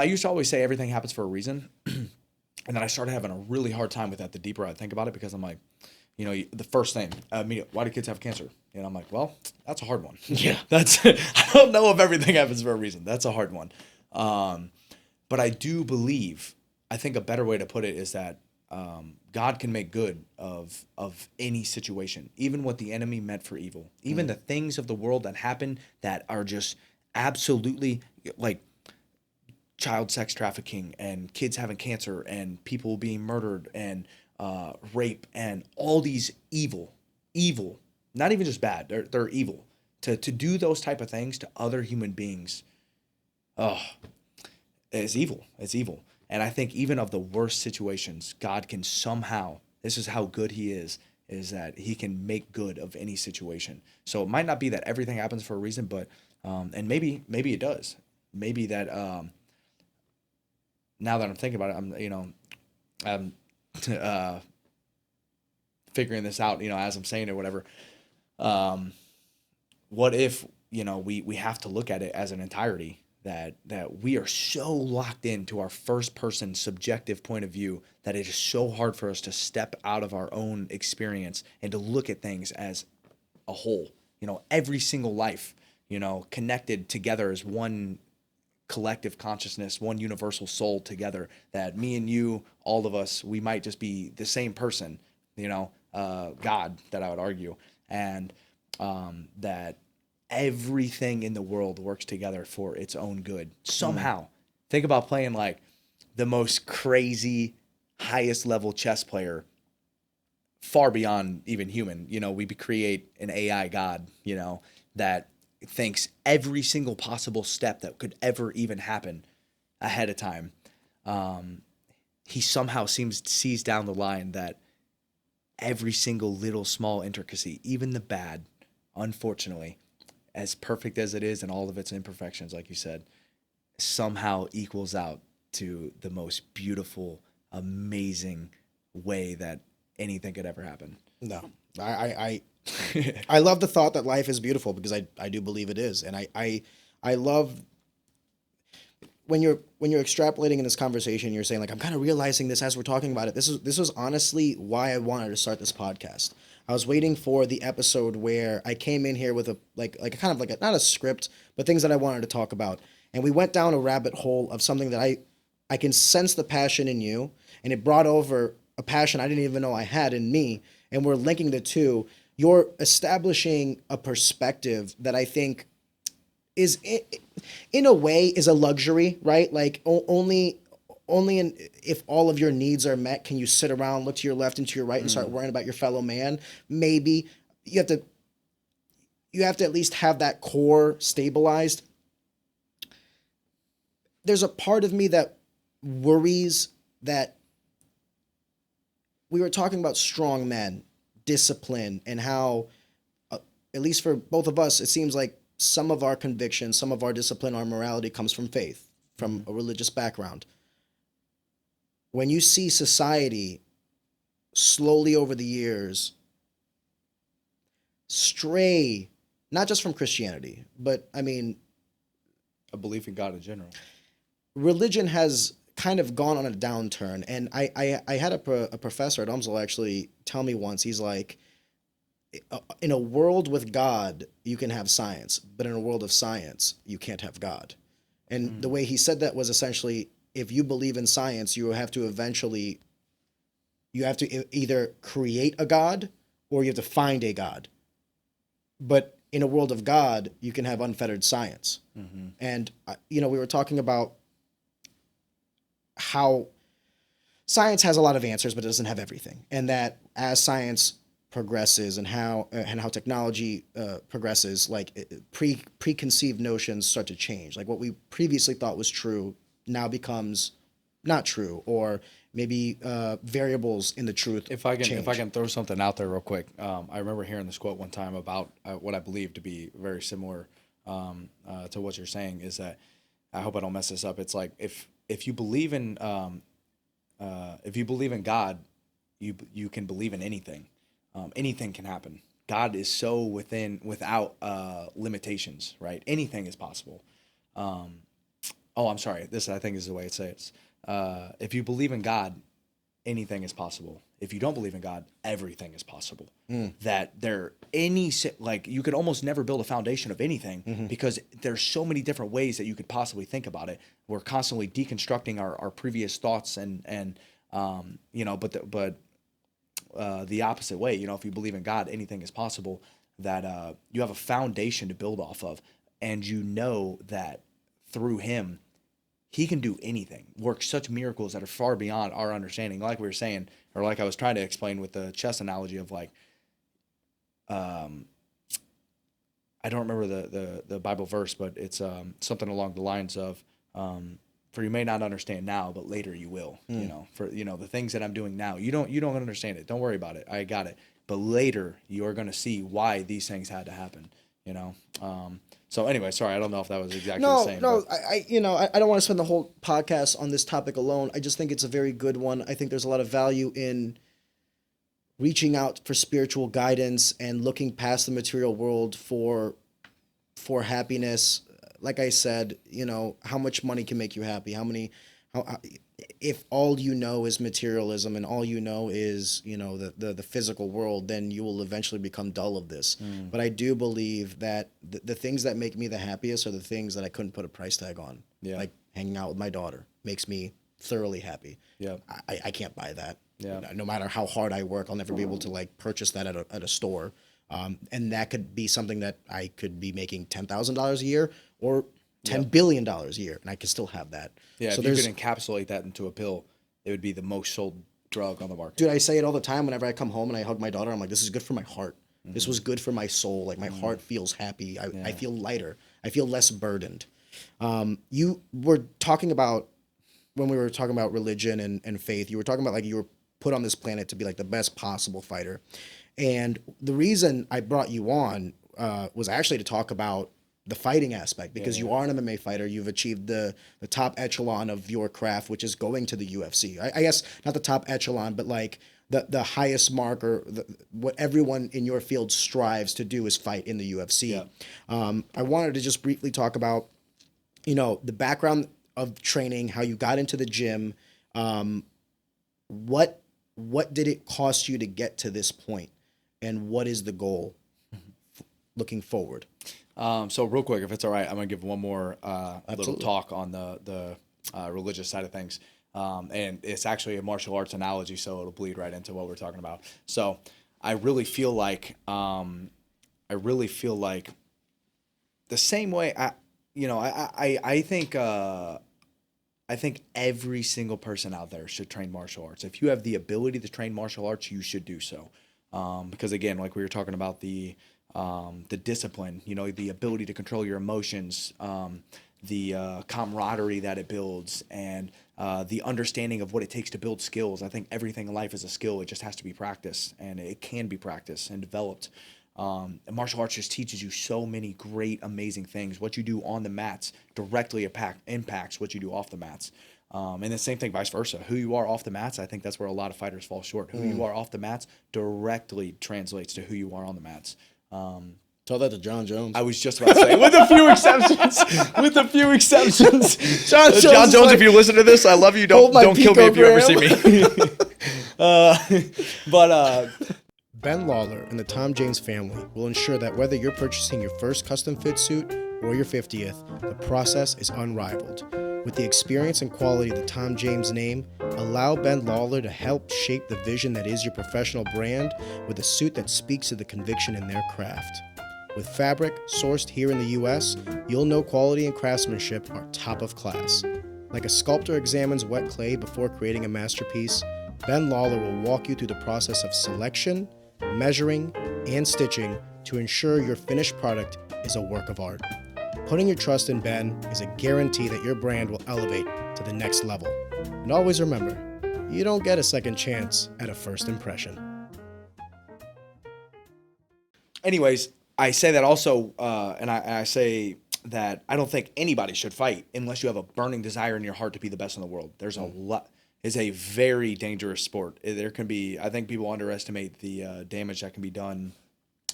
used to always say everything happens for a reason. And then I started having a really hard time with that the deeper I think about it, because I'm like, the first thing, why do kids have cancer? And I'm like, well, that's a hard one. Yeah. I don't know if everything happens for a reason. That's a hard one. But I do believe, I think a better way to put it is that God can make good of any situation, even what the enemy meant for evil, even the things of the world that happen that are just absolutely like child sex trafficking and kids having cancer and people being murdered and rape and all these evil, not even just bad, they're evil. To do those type of things to other human beings, it's evil. It's evil. And I think even of the worst situations, God can somehow, this is how good he is that he can make good of any situation. So it might not be that everything happens for a reason, but, and maybe it does. Maybe that, now that I'm thinking about it, I'm figuring this out, as I'm saying it or whatever. What if, we have to look at it as an entirety, that we are so locked into our first person subjective point of view that it is so hard for us to step out of our own experience and to look at things as a whole, every single life, connected together as one collective consciousness, one universal soul together, that me and you, all of us, we might just be the same person, God, that I would argue. And that everything in the world works together for its own good somehow. Think about playing like the most crazy, highest level chess player, far beyond even human. We create an AI God, that thinks every single possible step that could ever even happen ahead of time. He somehow sees down the line that every single little small intricacy, even the bad, unfortunately, as perfect as it is and all of its imperfections, like you said, somehow equals out to the most beautiful, amazing way that anything could ever happen. No, I love the thought that life is beautiful, because I do believe it is. And I love when you're extrapolating in this conversation, you're saying like, I'm kind of realizing this as we're talking about it. This was honestly why I wanted to start this podcast. I was waiting for the episode where I came in here with a kind of like not a script, but things that I wanted to talk about. And we went down a rabbit hole of something that I can sense the passion in you, and it brought over a passion I didn't even know I had in me. And we're linking the two. You're establishing a perspective that I think is, in a way, is a luxury, right? Like only if all of your needs are met can you sit around, look to your left and to your right, and start worrying about your fellow man. Maybe you have to at least have that core stabilized. There's a part of me that worries that we were talking about strong men, discipline, and how, at least for both of us, it seems like some of our convictions, some of our discipline, our morality comes from faith, from a religious background. When you see society slowly over the years stray, not just from Christianity, but I mean, a belief in God in general. Religion has kind of gone on a downturn. And I had a professor at UMSL actually tell me once, he's like, in a world with God, you can have science, but in a world of science, you can't have God. And the way he said that was essentially, if you believe in science, you have to either create a God or you have to find a God. But in a world of God, you can have unfettered science. And, we were talking about how science has a lot of answers, but it doesn't have everything. And that as science progresses and how technology progresses, like preconceived notions start to change. Like what we previously thought was true now becomes not true, or maybe variables in the truth. If I change. can throw something out there real quick, I remember hearing this quote one time about what I believe to be very similar to what you're saying. Is that, I hope I don't mess this up. It's like if you believe in God, you can believe in anything. Anything can happen. God is so without limitations, right? Anything is possible. I'm sorry. This, I think, is the way it says. If you believe in God, anything is possible. If you don't believe in God, everything is possible. That you could almost never build a foundation of anything because there's so many different ways that you could possibly think about it. We're constantly deconstructing our previous thoughts and the opposite way. If you believe in God, anything is possible. That you have a foundation to build off of, and that through Him, He can do anything, work such miracles that are far beyond our understanding. Like we were saying, or like I was trying to explain with the chess analogy of like, I don't remember the Bible verse, but it's something along the lines of, for you may not understand now, but later you will. The things that I'm doing now, you don't understand it. Don't worry about it. I got it. But later you are going to see why these things had to happen. So anyway, sorry, I don't know if that was exactly the same. No, I don't want to spend the whole podcast on this topic alone. I just think it's a very good one. I think there's a lot of value in reaching out for spiritual guidance and looking past the material world for happiness. Like I said, how much money can make you happy? If all you know is materialism and all you know is, the physical world, then you will eventually become dull of this. But I do believe that the things that make me the happiest are the things that I couldn't put a price tag on. Yeah. Like hanging out with my daughter makes me thoroughly happy. Yeah. I can't buy that. Yeah. No matter how hard I work, I'll never be able to like purchase that at a store. And that could be something that I could be making $10,000 a year or $10 billion a year, and I could still have that. Yeah, so if you could encapsulate that into a pill, it would be the most sold drug on the market. Dude, I say it all the time whenever I come home and I hug my daughter. I'm like, this is good for my heart. This was good for my soul. Like my heart feels happy. I feel lighter. I feel less burdened. You were talking about, when we were talking about religion and faith, you were talking about like you were put on this planet to be like the best possible fighter. And the reason I brought you on was actually to talk about the fighting aspect, because you are an MMA fighter. You've achieved the top echelon of your craft, which is going to the UFC. I guess not the top echelon, but like the highest mark, or what everyone in your field strives to do is fight in the UFC. Yeah. I wanted to just briefly talk about, the background of training, how you got into the gym. What did it cost you to get to this point, and what is the goal looking forward? So real quick, if it's all right, I'm gonna give one more little talk on the religious side of things, and it's actually a martial arts analogy, so it'll bleed right into what we're talking about. So I really feel like the same way. I think every single person out there should train martial arts. If you have the ability to train martial arts, you should do so, because again, like we were talking about the discipline, the ability to control your emotions, the camaraderie that it builds, and the understanding of what it takes to build skills. I think everything in life is a skill. It just has to be practiced, and it can be practiced and developed. And martial arts just teaches you so many great, amazing things. What you do on the mats directly impacts what you do off the mats. And the same thing, vice versa. Who you are off the mats, I think that's where a lot of fighters fall short. Who you are off the mats directly translates to who you are on the mats. Tell that to John Jones. I was just about to say, with a few exceptions. John Jones, like, if you listen to this, I love you. Don't kill me if you ever see me. Ben Lawler and the Tom James family will ensure that whether you're purchasing your first custom fit suit or your 50th, the process is unrivaled. With the experience and quality of the Tom James name, allow Ben Lawler to help shape the vision that is your professional brand with a suit that speaks to the conviction in their craft. With fabric sourced here in the US, you'll know quality and craftsmanship are top of class. Like a sculptor examines wet clay before creating a masterpiece, Ben Lawler will walk you through the process of selection, measuring, and stitching to ensure your finished product is a work of art. Putting your trust in Ben is a guarantee that your brand will elevate to the next level. And always remember, you don't get a second chance at a first impression. Anyways, I say that also, and I say that I don't think anybody should fight unless you have a burning desire in your heart to be the best in the world. There's a lot. It's a very dangerous sport. There can be, I think people underestimate the damage that can be done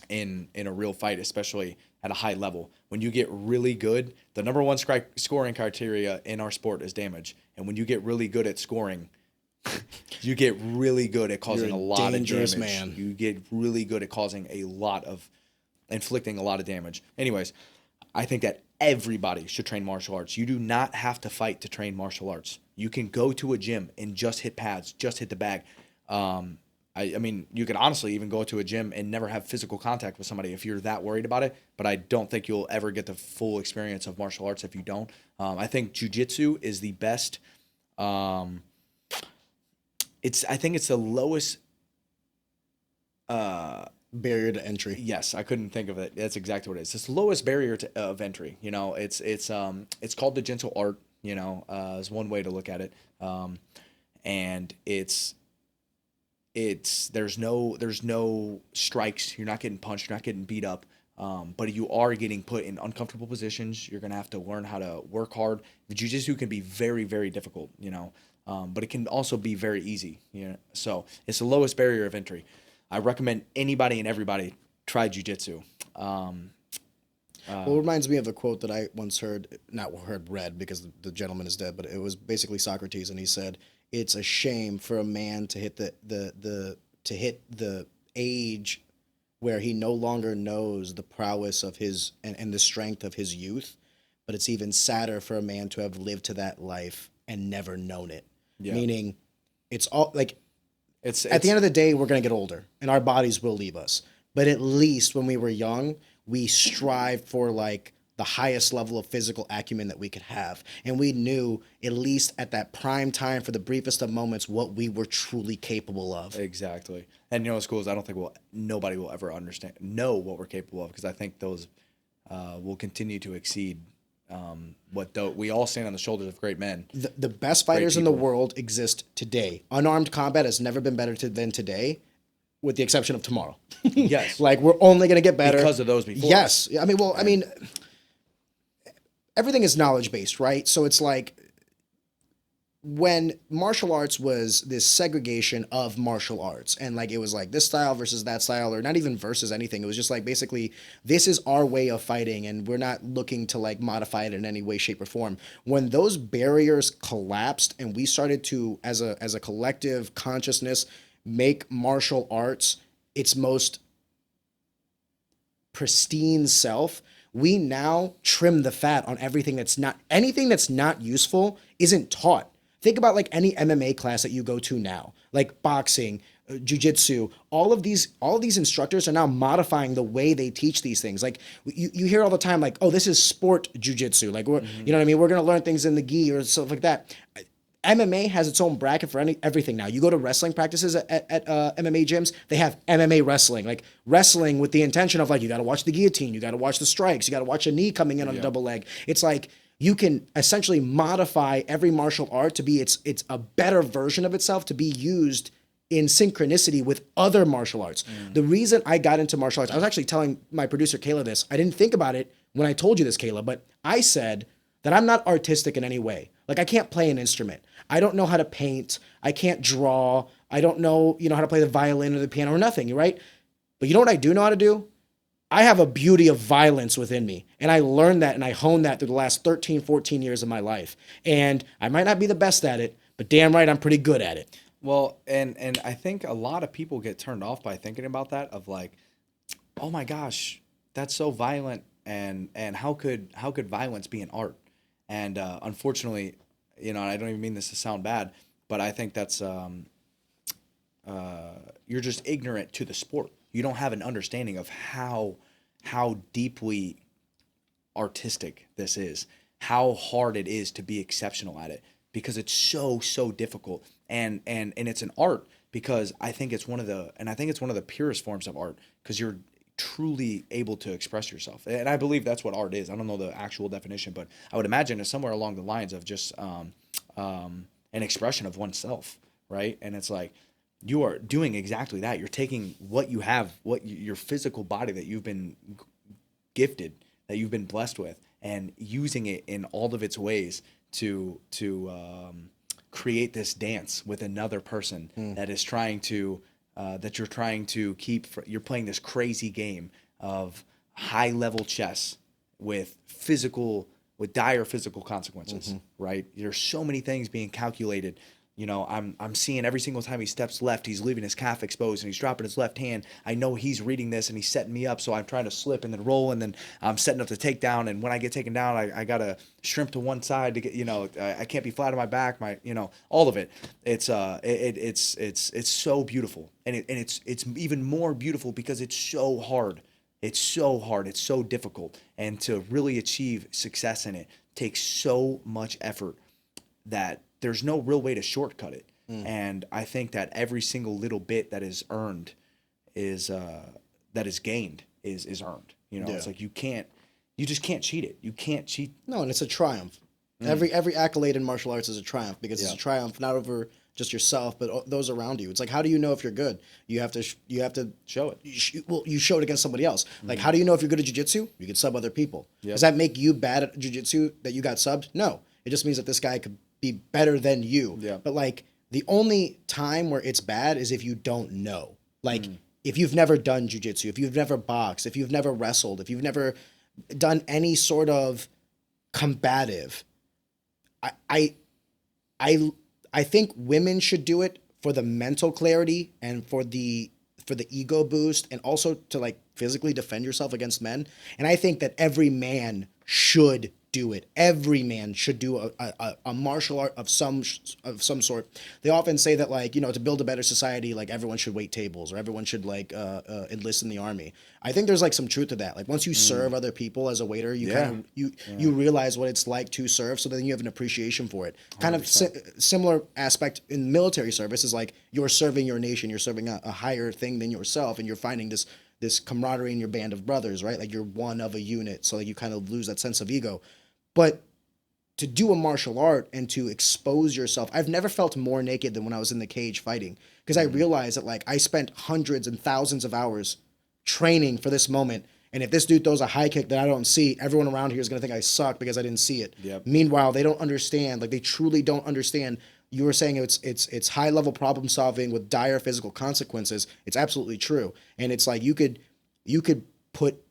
in a real fight, especially at a high level. When you get really good, the number one scoring criteria in our sport is damage. And when you get really good at scoring, you get really good at causing a lot of damage. Man. You get really good at inflicting a lot of damage. Anyways, I think that everybody should train martial arts. You do not have to fight to train martial arts. You can go to a gym and just hit pads, just hit the bag. I mean, you can honestly even go to a gym and never have physical contact with somebody if you're that worried about it. But I don't think you'll ever get the full experience of martial arts if you don't. I think jiu-jitsu is the best. I think it's the lowest barrier to entry. Yes, I couldn't think of it. That's exactly what it is. It's the lowest barrier of entry. You know, it's called the gentle art. You know, is one way to look at it. And there's no strikes. You're not getting punched. You're not getting beat up. But you are getting put in uncomfortable positions. You're gonna have to learn how to work hard. The jiu-jitsu can be very, very difficult. You know, but it can also be very easy. You know, so it's the lowest barrier of entry. I recommend anybody and everybody try jiu-jitsu. Well, it reminds me of a quote that I once read because the gentleman is dead, but it was basically Socrates, and he said, "It's a shame for a man to hit the age where he no longer knows the prowess of his and the strength of his youth, but it's even sadder for a man to have lived to that life and never known it." Yeah. Meaning, it's all like. At the end of the day, we're going to get older and our bodies will leave us. But at least when we were young, we strived for like the highest level of physical acumen that we could have. And we knew, at least at that prime time, for the briefest of moments, what we were truly capable of. Exactly. And you know what's cool is I don't think nobody will ever know what we're capable of, because I think those will continue to exceed we all stand on the shoulders of great men. The best fighters in the world exist today. Unarmed combat has never been better than today, with the exception of tomorrow. Yes. Like, we're only going to get better. Because of those before. Yes. I mean, everything is knowledge-based, right? So it's like, when martial arts was this segregation of martial arts, and like it was like this style versus that style, or not even versus anything, it was just like basically this is our way of fighting and we're not looking to like modify it in any way, shape, or form. When those barriers collapsed and we started to, as a collective consciousness, make martial arts its most pristine self, we now trim the fat on anything that's not useful isn't taught. Think about like any MMA class that you go to now, like boxing, jiu-jitsu, all of these instructors are now modifying the way they teach these things. Like you hear all the time, like, oh, this is sport jiu-jitsu. Like, you know what I mean? We're going to learn things in the gi or stuff like that. MMA has its own bracket for everything now. You go to wrestling practices at MMA gyms, they have MMA wrestling, like wrestling with the intention of like, you got to watch the guillotine, you got to watch the strikes, you got to watch a knee coming in on a double leg. It's like, you can essentially modify every martial art to be it's a better version of itself, to be used in synchronicity with other martial arts. The reason I got into martial arts, I was actually telling my producer Kayla this. I didn't think about it when I told you this, Kayla, but I said that I'm not artistic in any way. Like, I can't play an instrument. I don't know how to paint. I can't draw. I don't know, how to play the violin or the piano or nothing, right? But you know what I do know how to do? I have a beauty of violence within me, and I learned that and I honed that through the last 13, 14 years of my life. And I might not be the best at it, but damn right I'm pretty good at it. Well, and I think a lot of people get turned off by thinking about that, of like, oh my gosh, that's so violent, and how could violence be an art? And unfortunately, and I don't even mean this to sound bad, but I think that's you're just ignorant to the sport. You don't have an understanding of how how deeply artistic this is, how hard it is to be exceptional at it, because it's so difficult, and it's an art, because I think it's one of the purest forms of art, because you're truly able to express yourself, and I believe that's what art is. I don't know the actual definition, but I would imagine it's somewhere along the lines of just an expression of oneself, right? And it's like you are doing exactly that. You're taking what you have, your physical body that you've been gifted, that you've been blessed with, and using it in all of its ways to create this dance with another person that is trying to that you're trying to keep. You're playing this crazy game of high level chess with dire physical consequences, right? There's so many things being calculated. You know, I'm seeing every single time he steps left, he's leaving his calf exposed and he's dropping his left hand. I know he's reading this and he's setting me up, so I'm trying to slip and then roll, and then I'm setting up the takedown. And when I get taken down, I gotta shrimp to one side to get, I can't be flat on my back. All of it. It's so beautiful, and it's even more beautiful because it's so hard. It's so hard. It's so difficult, and to really achieve success in it takes so much effort that there's no real way to shortcut it. And I think that every single little bit that is earned that is gained is earned. It's like you just can't cheat it. You can't cheat. No, and it's a triumph. Every accolade in martial arts is a triumph, because it's a triumph not over just yourself, but those around you. It's like, how do you know if you're good? You have to Show it. You show it against somebody else. Like, how do you know if you're good at jiu-jitsu? You can sub other people. Does that make you bad at jiu-jitsu that you got subbed? No. It just means that this guy could be better than you. Yeah. But like, the only time where it's bad is if you don't know. Like, if you've never done jiu-jitsu, if you've never boxed, if you've never wrestled, if you've never done any sort of combative, I think women should do it for the mental clarity and for the ego boost, and also to like physically defend yourself against men. And I think that every man should do it. Every man should do a martial art of some sort. They often say that, like, to build a better society, like, everyone should wait tables, or everyone should like enlist in the army. I think there's like some truth to that. Like, once you serve other people as a waiter, you you realize what it's like to serve, so then you have an appreciation for it. Kind of similar aspect in military service is like, you're serving your nation, you're serving a higher thing than yourself, and you're finding this camaraderie in your band of brothers, right? Like, you're one of a unit, so like you kind of lose that sense of ego. But to do a martial art and to expose yourself, I've never felt more naked than when I was in the cage fighting, because I realized that, like, I spent hundreds and thousands of hours training for this moment. And if this dude throws a high kick that I don't see, everyone around here is going to think I suck because I didn't see it. Yep. Meanwhile, they don't understand. Like, they truly don't understand. You were saying it's high level problem solving with dire physical consequences. It's absolutely true. And it's like, you could put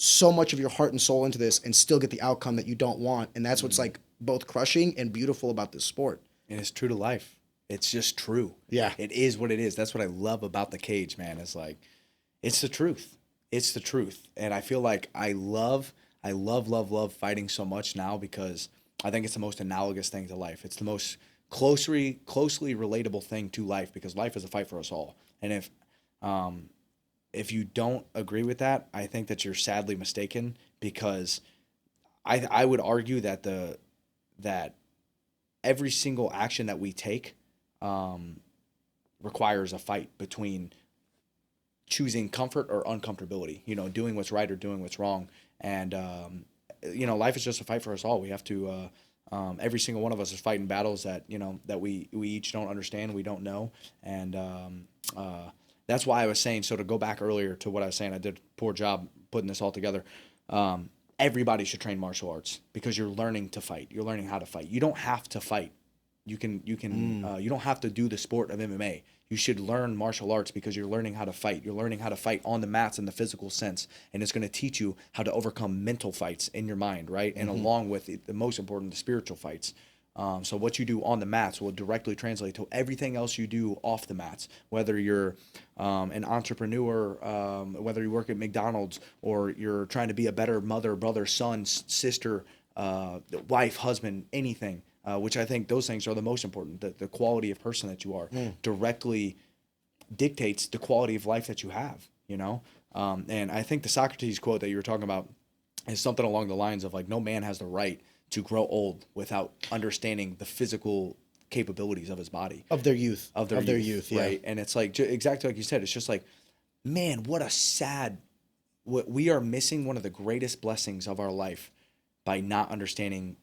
so much of your heart and soul into this and still get the outcome that you don't want. And that's what's like both crushing and beautiful about this sport. And it's true to life. It's just true. Yeah. It is what it is. That's what I love about the cage, man. It's like, it's the truth. It's the truth. And I feel like I love fighting so much now, because I think it's the most analogous thing to life. It's the most closely relatable thing to life, because life is a fight for us all. And if you don't agree with that, I think that you're sadly mistaken, because I would argue that that every single action that we take requires a fight between choosing comfort or uncomfortability, doing what's right or doing what's wrong. And life is just a fight for us all. We have to every single one of us is fighting battles that that we each don't understand, we don't know. And that's why I was saying, so to go back earlier to what I was saying, I did a poor job putting this all together. Everybody should train martial arts, because you're learning to fight. You're learning how to fight. You don't have to fight. You don't have to do the sport of MMA. You should learn martial arts because you're learning how to fight. You're learning how to fight on the mats in the physical sense, and it's going to teach you how to overcome mental fights in your mind, right? And along with the most important, the spiritual fights. So what you do on the mats will directly translate to everything else you do off the mats, whether you're an entrepreneur, whether you work at McDonald's, or you're trying to be a better mother, brother, son, sister, wife, husband, anything, which I think those things are the most important. The quality of person that you are directly dictates the quality of life that you have, And I think the Socrates quote that you were talking about is something along the lines of like, no man has the right to grow old without understanding the physical capabilities of his body, Of their youth. of their youth, yeah. right? And it's like exactly like you said. It's just like, man, what a sad. What we are missing one of the greatest blessings of our life by not understanding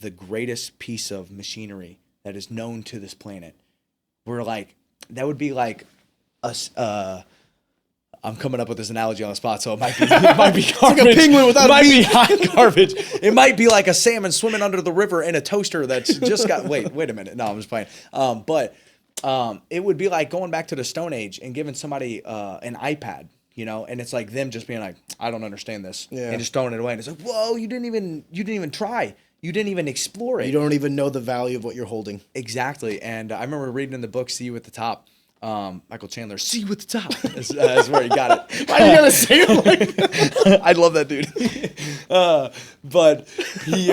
the greatest piece of machinery that is known to this planet. We're like, that would be like us. I'm coming up with this analogy on the spot, so it might be garbage. Like a penguin without it might beak. be hot garbage. It might be like a salmon swimming under the river in a toaster that's just got. Wait a minute. No, I'm just playing. But it would be like going back to the Stone Age and giving somebody an iPad, you know, and it's like them just being like, I don't understand this, and just throwing it away. And it's like, whoa, you didn't even try. You didn't even explore it. You don't even know the value of what you're holding. Exactly. And I remember reading in the book, See You at the Top. Michael Chandler, see you at the top. That's where he got it. Why are you gonna say it like that? I love that dude. But he,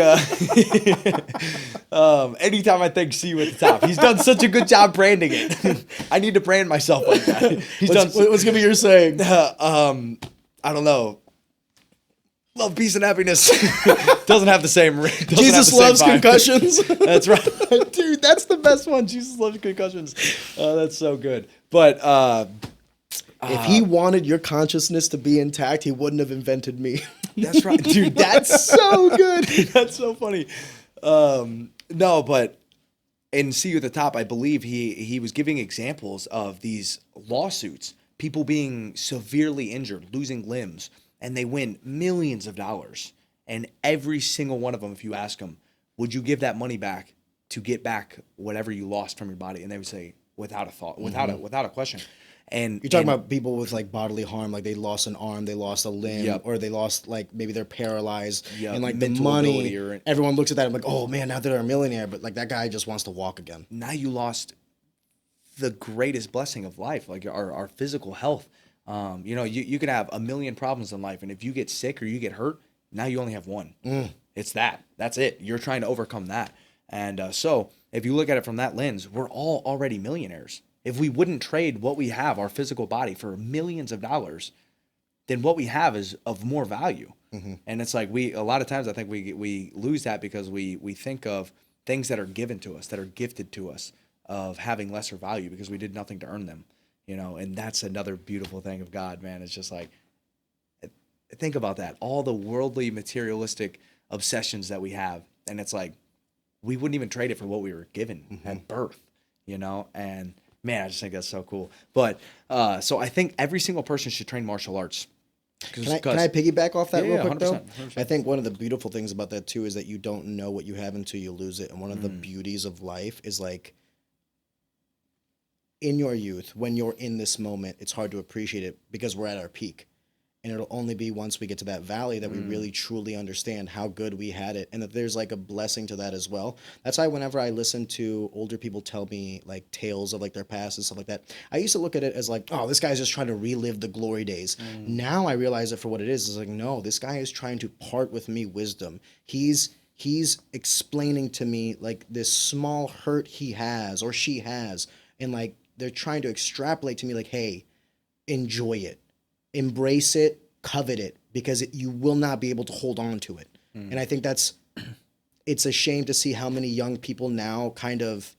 anytime I think see you at the top, he's done such a good job branding it. I need to brand myself like that. What's gonna be your saying? I don't know. Love, peace, and happiness. Doesn't have the same. Jesus loves concussions. That's right, dude. That's the best one. Jesus loves concussions. That's so good. But if he wanted your consciousness to be intact, he wouldn't have invented me. That's right, dude. That's so good. That's so funny. No, but in See You at the Top, I believe he was giving examples of these lawsuits, people being severely injured, losing limbs. And they win millions of dollars. And every single one of them, if you ask them, would you give that money back to get back whatever you lost from your body? And they would say, without a thought, without a question. And you're talking about people with like bodily harm, like they lost an arm, they lost a limb, or they lost like maybe they're paralyzed, and like the money. Everyone looks at that and like, oh man, now they're a millionaire, but like that guy just wants to walk again. Now you lost the greatest blessing of life, like our physical health. You know, you can have a million problems in life, and if you get sick or you get hurt, now you only have one. It's that's it. You're trying to overcome that. And so if you look at it from that lens, we're all already millionaires. If we wouldn't trade what we have, our physical body, for millions of dollars, then what we have is of more value. And it's like a lot of times I think we lose that because we think of things that are given to us, that are gifted to us, of having lesser value because we did nothing to earn them. You know, and that's another beautiful thing of God, man. It's just like, think about that. All the worldly, materialistic obsessions that we have. And it's like, we wouldn't even trade it for what we were given at birth, you know? And man, I just think that's so cool. But, so I think every single person should train martial arts. Can I piggyback off that real quick 100%, though? 100%. I think one of the beautiful things about that too is that you don't know what you have until you lose it. And one of the beauties of life is like, in your youth, when you're in this moment, it's hard to appreciate it because we're at our peak. And it'll only be once we get to that valley that we really truly understand how good we had it, and that there's like a blessing to that as well. That's why whenever I listen to older people tell me like tales of like their past and stuff like that, I used to look at it as like, oh, this guy's just trying to relive the glory days. Now I realize it for what it is. It's like, no, this guy is trying to part with me wisdom. He's explaining to me like this small hurt he has or she has, and like they're trying to extrapolate to me like, hey, enjoy it, embrace it, covet it, because you will not be able to hold on to it. And I think it's a shame to see how many young people now kind of,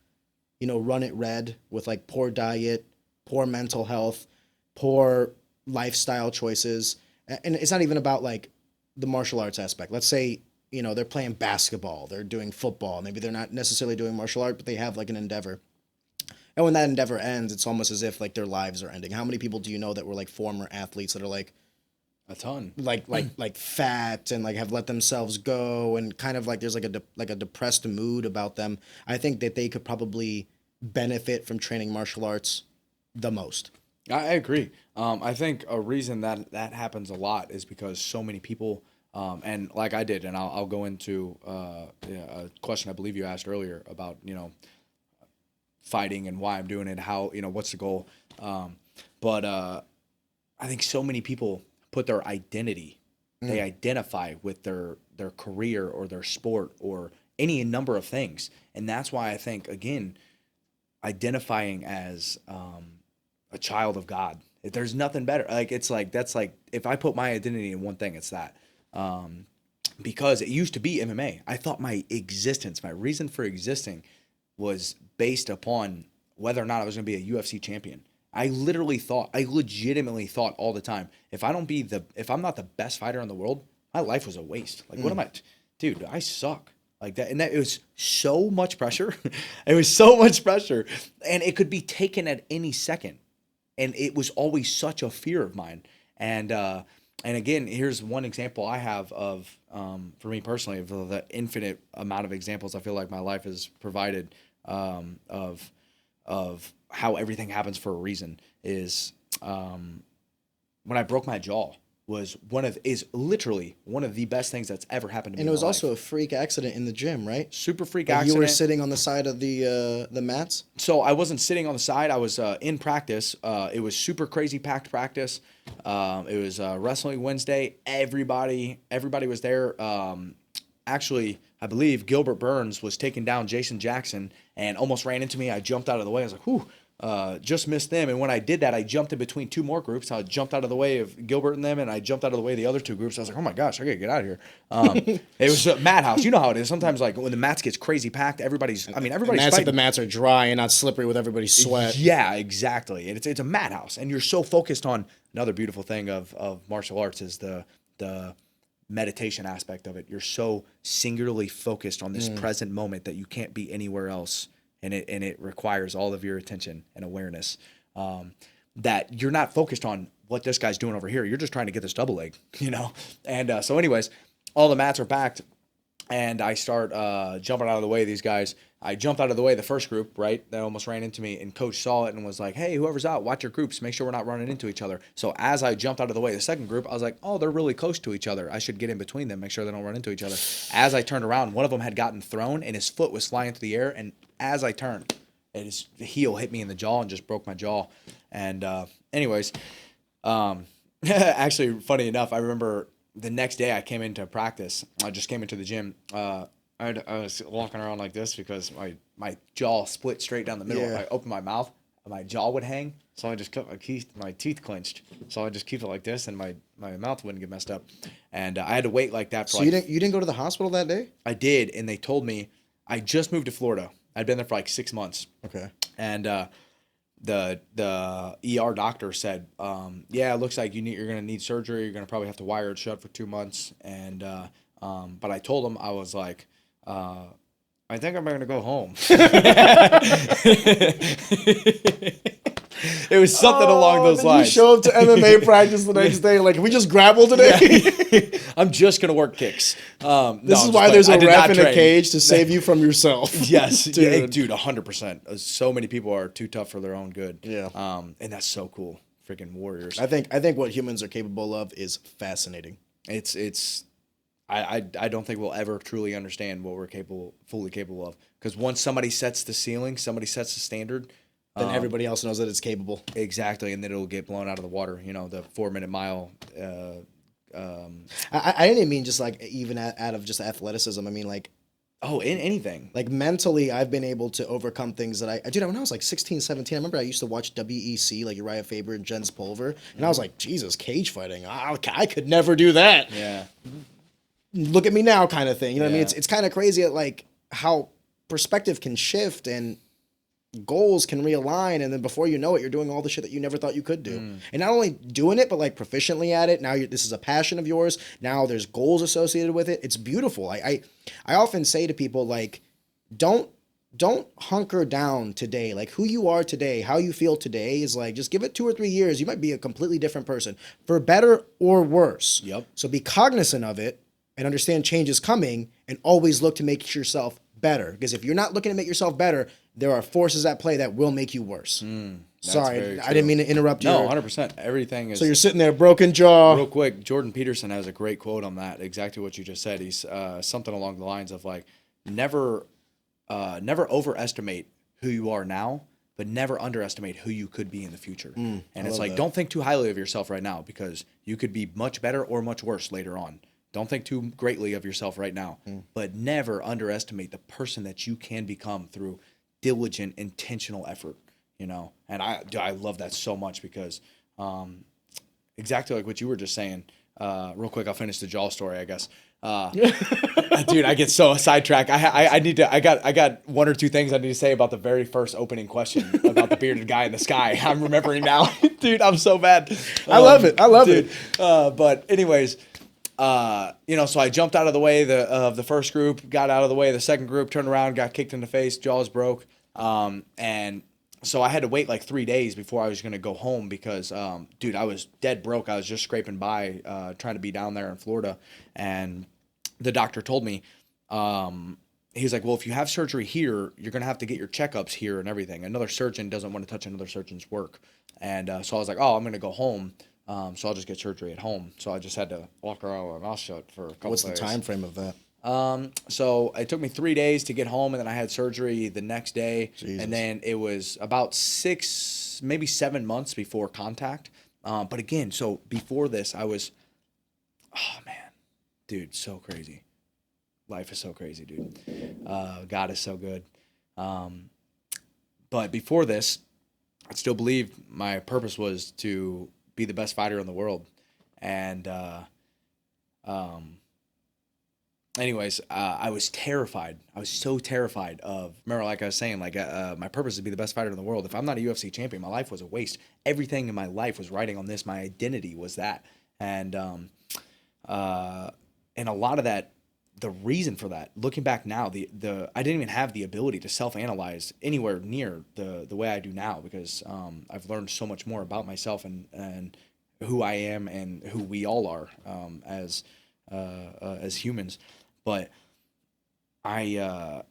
you know, run it red with like poor diet, poor mental health, poor lifestyle choices. And it's not even about like the martial arts aspect. Let's say, you know, they're playing basketball, they're doing football, maybe they're not necessarily doing martial art, but they have like an endeavor. And when that endeavor ends, it's almost as if like their lives are ending. How many people do you know that were like former athletes that are like a ton, like fat and like have let themselves go and kind of like there's like a depressed mood about them? I think that they could probably benefit from training martial arts the most. I agree. I think a reason that happens a lot is because so many people, and like I did, and I'll go into a question I believe you asked earlier about, you know, fighting and why I'm doing it, how, you know, what's the goal. But I think so many people put their identity, they identify with their career or their sport or any number of things. And that's why I think, again, identifying as a child of God There's nothing better. Like it's like that's like if I put my identity in one thing, it's that. Because it used to be MMA. I thought my existence, my reason for existing, was based upon whether or not I was going to be a UFC champion. I legitimately thought all the time, if I'm not the best fighter in the world, my life was a waste. Like, what am I, dude? I suck. Like that, and that it was so much pressure. It was so much pressure, and it could be taken at any second, and it was always such a fear of mine. And again, here's one example I have of, for me personally, of the infinite amount of examples I feel like my life has provided, of how everything happens for a reason is, when I broke my jaw. Is literally one of the best things that's ever happened to me. And it was also life. a freak accident in the gym, right? Super freak Like accident. you were sitting on the side of the mats. So I wasn't sitting on the side. I was in practice. It was super crazy packed practice. It was Wrestling Wednesday. Everybody was there. Actually, I believe Gilbert Burns was taking down Jason Jackson and almost ran into me. I jumped out of the way. I was like, whew. Just missed them, and when I did that, I jumped in between two more groups. I jumped out of the way of Gilbert and them, and I jumped out of the way of the other two groups. I was like, "Oh my gosh, I gotta get out of here!" It was a madhouse. You know how it is. Sometimes, like when the mats gets crazy packed, everybody's And that's fighting. if the mats are dry and not slippery with everybody's sweat. Yeah, exactly. And it's a madhouse, and you're so focused on another beautiful thing of martial arts is the meditation aspect of it. You're so singularly focused on this present moment that you can't be anywhere else. And it requires all of your attention and awareness, that you're not focused on what this guy's doing over here. You're just trying to get this double leg, you know? And so anyways, all the mats are packed, and I start jumping out of the way of these guys. I jumped out of the way of the first group, right? That almost ran into me, and coach saw it and was like, hey, whoever's out, watch your groups. Make sure we're not running into each other. So as I jumped out of the way of the second group, I was like, oh, they're really close to each other. I should get in between them, make sure they don't run into each other. As I turned around, one of them had gotten thrown, and his foot was flying through the air, and as I turned, the heel hit me in the jaw and just broke my jaw. And anyways, actually, funny enough, I remember the next day I came into practice. I just came into the gym. I was walking around like this because my jaw split straight down the middle. Yeah. If I opened my mouth, my jaw would hang. So I just kept my teeth clenched. So I just keep it like this, and my mouth wouldn't get messed up. And I had to wait like that for So you didn't go to the hospital that day? I did, and they told me I just moved to Florida. I'd been there for like 6 months. Okay. And the ER doctor said, yeah, it looks like you're going to need surgery. You're going to probably have to wire it shut for 2 months. And but I told him, I was like, I think I'm going to go home. It was something along those lines. You show up to MMA practice the next day, like, we just grappled today? Yeah. I'm just going to work kicks. This is why there's a ref in a cage to save you from yourself. Yes. Dude, 100%. So many people are too tough for their own good. Yeah. And that's so cool. Freaking warriors. I think what humans are capable of is fascinating. I don't think we'll ever truly understand what we're fully capable of. Because once somebody sets the ceiling, somebody sets the standard, then everybody else knows that it's capable. Exactly, and then it'll get blown out of the water. You know, the 4-minute mile. I didn't mean just like even out of just athleticism. I mean like, in anything. Like mentally, I've been able to overcome things that when I was like 16, 17, I remember I used to watch WEC, like Uriah Faber and Jens Pulver, and I was like, Jesus, cage fighting, I could never do that. Yeah. Look at me now, kind of thing. You know what I mean? Yeah. It's kind of crazy at like how perspective can shift and goals can realign, and then before you know it, you're doing all the shit that you never thought you could do. And not only doing it, but like proficiently at it. Now this is a passion of yours. Now there's goals associated with it. It's beautiful. I often say to people, like, don't hunker down today. Like, who you are today, how you feel today is like, just give it 2 or 3 years. You might be a completely different person, for better or worse. Yep. So be cognizant of it and understand change is coming, and always look to make yourself better. Because if you're not looking to make yourself better, there are forces at play that will make you worse. Sorry, I didn't mean to interrupt you. No, 100%. Everything is. So you're sitting there, broken jaw. Real quick, Jordan Peterson has a great quote on that. Exactly what you just said. He's something along the lines of like, never overestimate who you are now, but never underestimate who you could be in the future. And it's like, don't think too highly of yourself right now, because you could be much better or much worse later on. Don't think too greatly of yourself right now, but never underestimate the person that you can become through diligent, intentional effort, you know? And I love that so much, because exactly like what you were just saying. Real quick, I'll finish the jaw story, I guess. Dude, I get so sidetracked. I need to. I got one or two things I need to say about the very first opening question about the bearded guy in the sky. I'm remembering now, dude. I'm so bad. I love it. I love dude. it. But anyways, so I jumped out of the way of the first group, got out of the way of the second group, turned around, got kicked in the face, jaws broke, and so I had to wait like 3 days before I was gonna go home because, dude, I was dead broke. I was just scraping by, trying to be down there in Florida, and the doctor told me, he was like, well, if you have surgery here, you're gonna have to get your checkups here and everything. Another surgeon doesn't want to touch another surgeon's work, and so I was like, oh, I'm gonna go home. So I'll just get surgery at home. So I just had to walk around with my mouth shut for a couple What's days. the time frame of that? So it took me 3 days to get home, and then I had surgery the next day. Jesus. And then it was about 6, maybe 7 months before contact. But again, so before this, I was, oh man, dude, so crazy. Life is so crazy, dude. God is so good. But before this, I still believed my purpose was to be the best fighter in the world. And, anyways, I was terrified. I was so terrified of, remember, like I was saying, like, my purpose is to be the best fighter in the world. If I'm not a UFC champion, my life was a waste. Everything in my life was riding on this. My identity was that. And a lot of that, the reason for that, looking back now, I didn't even have the ability to self-analyze anywhere near the way I do now because I've learned so much more about myself and who I am and who we all are as humans. But I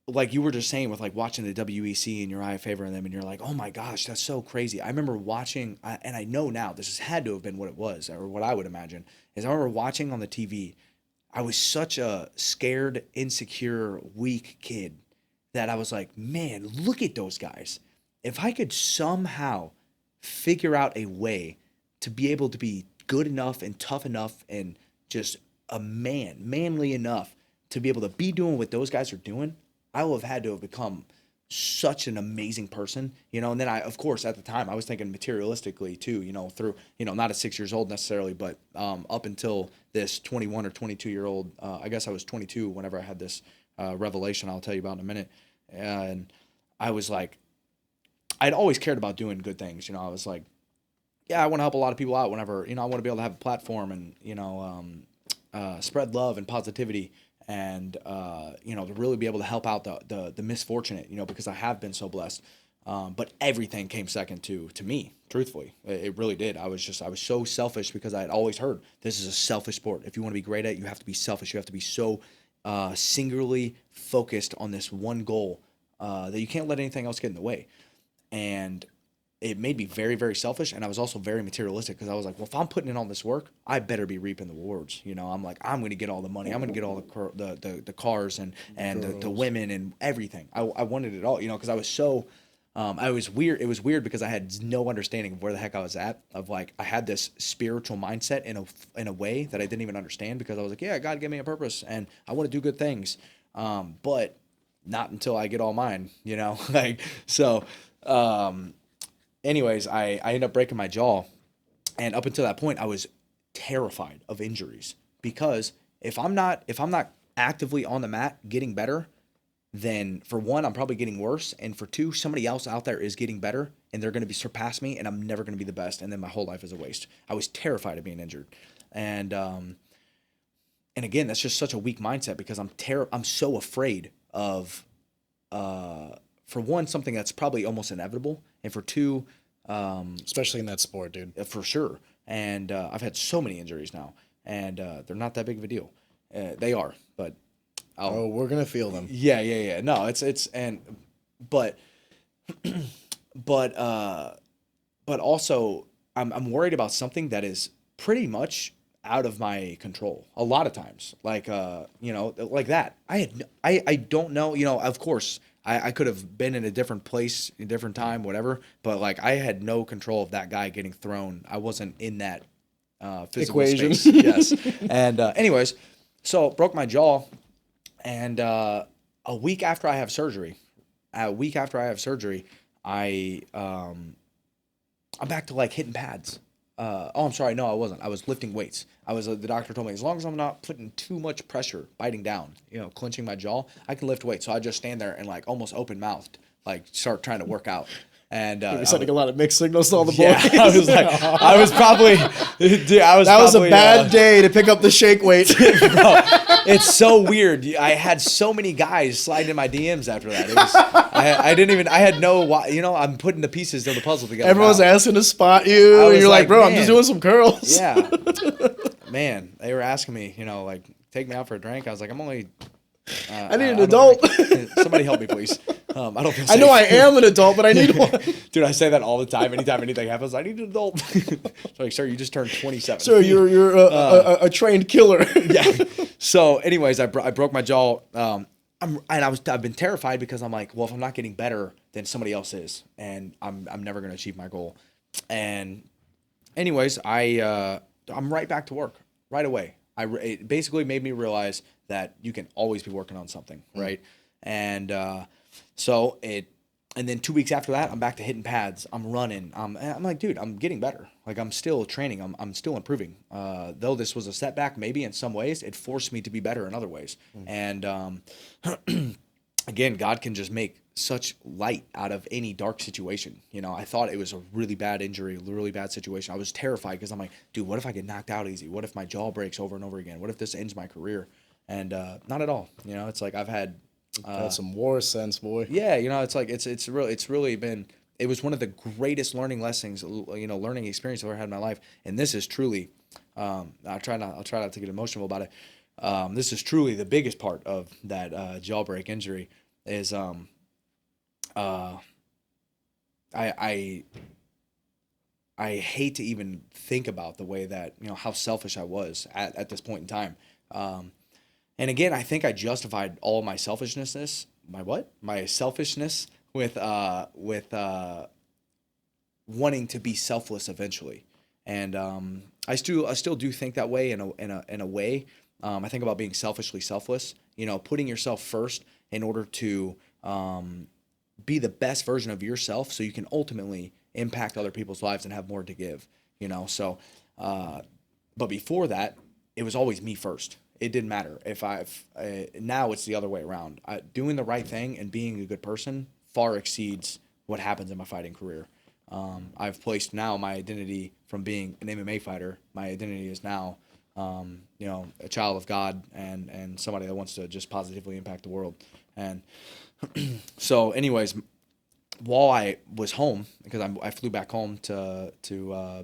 like you were just saying with like watching the WEC and your eye favoring them and you're like, oh my gosh, that's so crazy. I remember watching, and I know now this has had to have been what it was, or what I would imagine, is I remember watching on the TV. I was such a scared, insecure, weak kid that I was like, man, look at those guys. If I could somehow figure out a way to be able to be good enough and tough enough and just manly enough to be able to be doing what those guys are doing, I will have had to have become such an amazing person, and then of course, at the time I was thinking materialistically too, through, not at 6 years old necessarily, but up until this 21 or 22-year-old, I guess I was 22 whenever I had this revelation I'll tell you about in a minute. And I was like, I'd always cared about doing good things. I was like, yeah, I want to help a lot of people out whenever, I want to be able to have a platform and, spread love and positivity and, to really be able to help out the misfortunate, because I have been so blessed. But everything came second to me, truthfully. It really did. I was so selfish because I had always heard this is a selfish sport. If you want to be great at it, you have to be selfish. You have to be so singularly focused on this one goal that you can't let anything else get in the way. And it made me very, very selfish. And I was also very materialistic because I was like, well, if I'm putting in all this work, I better be reaping the rewards. I'm like, I'm going to get all the money. I'm going to get all the cars and the women and everything. I wanted it all, because I was so... I was weird. It was weird because I had no understanding of where the heck I was at. Of like, I had this spiritual mindset in a way that I didn't even understand because I was like, yeah, God gave me a purpose and I want to do good things, but not until I get all mine, like so. Anyways, I ended up breaking my jaw, and up until that point, I was terrified of injuries because if I'm not actively on the mat getting better, then for one, I'm probably getting worse. And for two, somebody else out there is getting better and they're going to be surpass me and I'm never going to be the best. And then my whole life is a waste. I was terrified of being injured. And again, that's just such a weak mindset because I'm so afraid of, for one, something that's probably almost inevitable. And for two, especially in that sport, dude, for sure. And, I've had so many injuries now and, they're not that big of a deal. They are, but we're gonna feel them. Yeah. No, but also I'm worried about something that is pretty much out of my control a lot of times. Like like that. I don't know. Of course I could have been in a different place, a different time, whatever. But like I had no control of that guy getting thrown. I wasn't in that physical equation. space. Yes. And anyways, so broke my jaw. And a week after I have surgery, I I'm back to like hitting pads. I'm sorry. No, I wasn't. I was lifting weights. The doctor told me as long as I'm not putting too much pressure, biting down, clenching my jaw, I can lift weights. So I just stand there and like almost open mouthed, like start trying to work out. And You're sending a lot of mixed signals to all the boys. yeah, I was probably, dude, that was a bad day to pick up the shake weight. Bro, it's so weird. I had so many guys slide in my DMs after that. It was, I had no, I'm putting the pieces of the puzzle together. Everyone's asking to spot you, and you're like, bro, I'm just doing some curls. Yeah, man, they were asking me, like, take me out for a drink. I was like, I'm only. I need an adult. Somebody help me, please. I don't feel safe. I know I am an adult, but I need one. Dude, I say that all the time. Anytime anything happens, I need an adult. Like, sir, you just turned 27. Sir, you're a trained killer. Yeah. So, anyways, I broke my jaw. I've been terrified because I'm like, well, if I'm not getting better, then somebody else is, and I'm never going to achieve my goal. And, anyways, I'm right back to work right away. It basically made me realize that you can always be working on something, right? And and then 2 weeks after that, I'm back to hitting pads. I'm running. I'm like, dude, I'm getting better. Like, I'm still training. I'm still improving. Though this was a setback, maybe in some ways, it forced me to be better in other ways. And again, God can just make such light out of any dark situation. I thought it was a really bad injury, a really bad situation. I was terrified because I'm like, dude, what if I get knocked out easy? What if my jaw breaks over and over again? What if this ends my career? And not at all. It's like I've had some war sense, boy. Yeah, it's like it's really been. It was one of the greatest learning lessons, learning experience I've ever had in my life. And this is truly, I'll try not to get emotional about it. This is truly the biggest part of that jaw break injury. Is I hate to even think about the way that how selfish I was at this point in time. And again, I think I justified all of my selfishness. My selfishness with wanting to be selfless eventually. And I still do think that way in a way. I think about being selfishly selfless. Putting yourself first in order to be the best version of yourself, so you can ultimately impact other people's lives and have more to give. So. But before that, it was always me first. It didn't matter if now it's the other way around. Doing the right thing and being a good person far exceeds what happens in my fighting career. I've placed now my identity from being an MMA fighter. My identity is now, a child of God and somebody that wants to just positively impact the world. And so, anyways, while I was home, because I flew back home to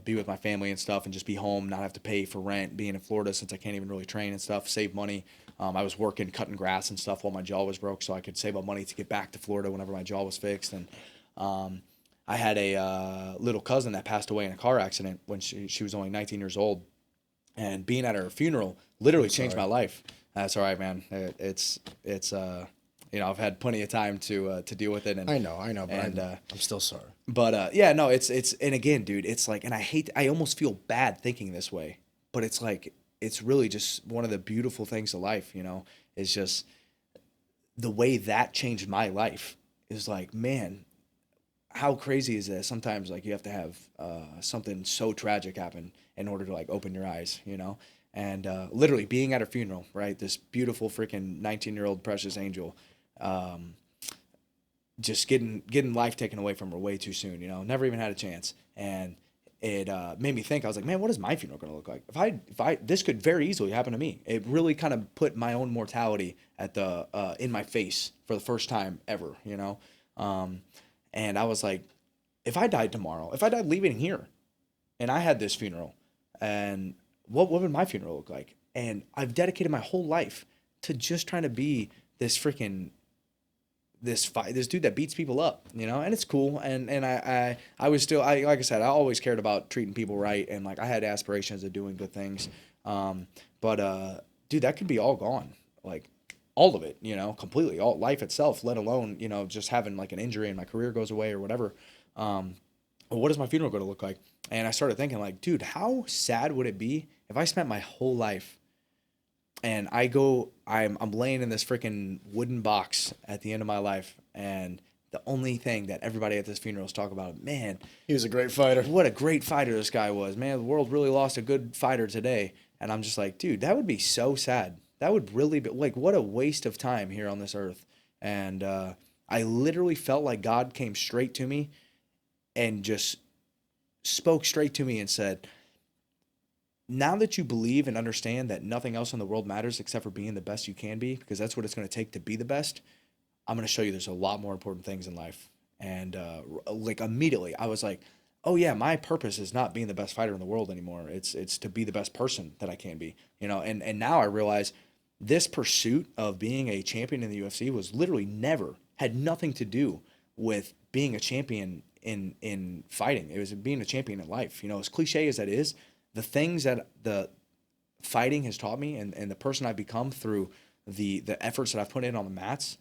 be with my family and stuff, and just be home, not have to pay for rent, being in Florida since I can't even really train and stuff, save money. I was working, cutting grass and stuff while my jaw was broke, so I could save up money to get back to Florida whenever my jaw was fixed. And I had a little cousin that passed away in a car accident when she was only 19 years old, and being at her funeral literally changed my life. That's all right, man. It's I've had plenty of time to deal with it. And I know, but I'm still sorry. But yeah, no, it's and again, dude, it's like, and I almost feel bad thinking this way, but it's like, it's really just one of the beautiful things of life, is just the way that changed my life. Is like, man, how crazy is this? Sometimes like you have to have something so tragic happen in order to like open your eyes, and literally being at her funeral, right? This beautiful freaking 19-year-old precious angel. Just getting life taken away from her way too soon, never even had a chance. And it made me think, I was like, man, what is my funeral going to look like? If I this could very easily happen to me. It really kind of put my own mortality at the in my face for the first time ever, and I was like, if I died tomorrow, if I died leaving here and I had this funeral, and what would my funeral look like? And I've dedicated my whole life to just trying to be this freaking this dude that beats people up, and it's cool. And I was still, like I said, I always cared about treating people right. And like, I had aspirations of doing good things. But dude, that could be all gone. Like all of it, completely, all life itself, let alone, just having like an injury and my career goes away or whatever. What is my funeral going to look like? And I started thinking like, dude, how sad would it be if I spent my whole life and I'm laying in this freaking wooden box at the end of my life, and the only thing that everybody at this funeral is talking about, man, He was a great fighter. what a great fighter this guy was. Man, the world really lost a good fighter today. And I'm just like, dude, that would be so sad. That would really be like, what a waste of time here on this earth. And I literally felt like God came straight to me and just spoke straight to me and said, now that you believe and understand that nothing else in the world matters except for being the best you can be, because that's what it's going to take to be the best, I'm going to show you there's a lot more important things in life. And like immediately I was like, oh yeah, my purpose is not being the best fighter in the world anymore. It's to be the best person that I can be, you know. And now I realize this pursuit of being a champion in the UFC was literally had nothing to do with being a champion in fighting. It was being a champion in life. You know, as cliche as that is, the things that the fighting has taught me and the person I've become through the efforts that I've put in on the mats,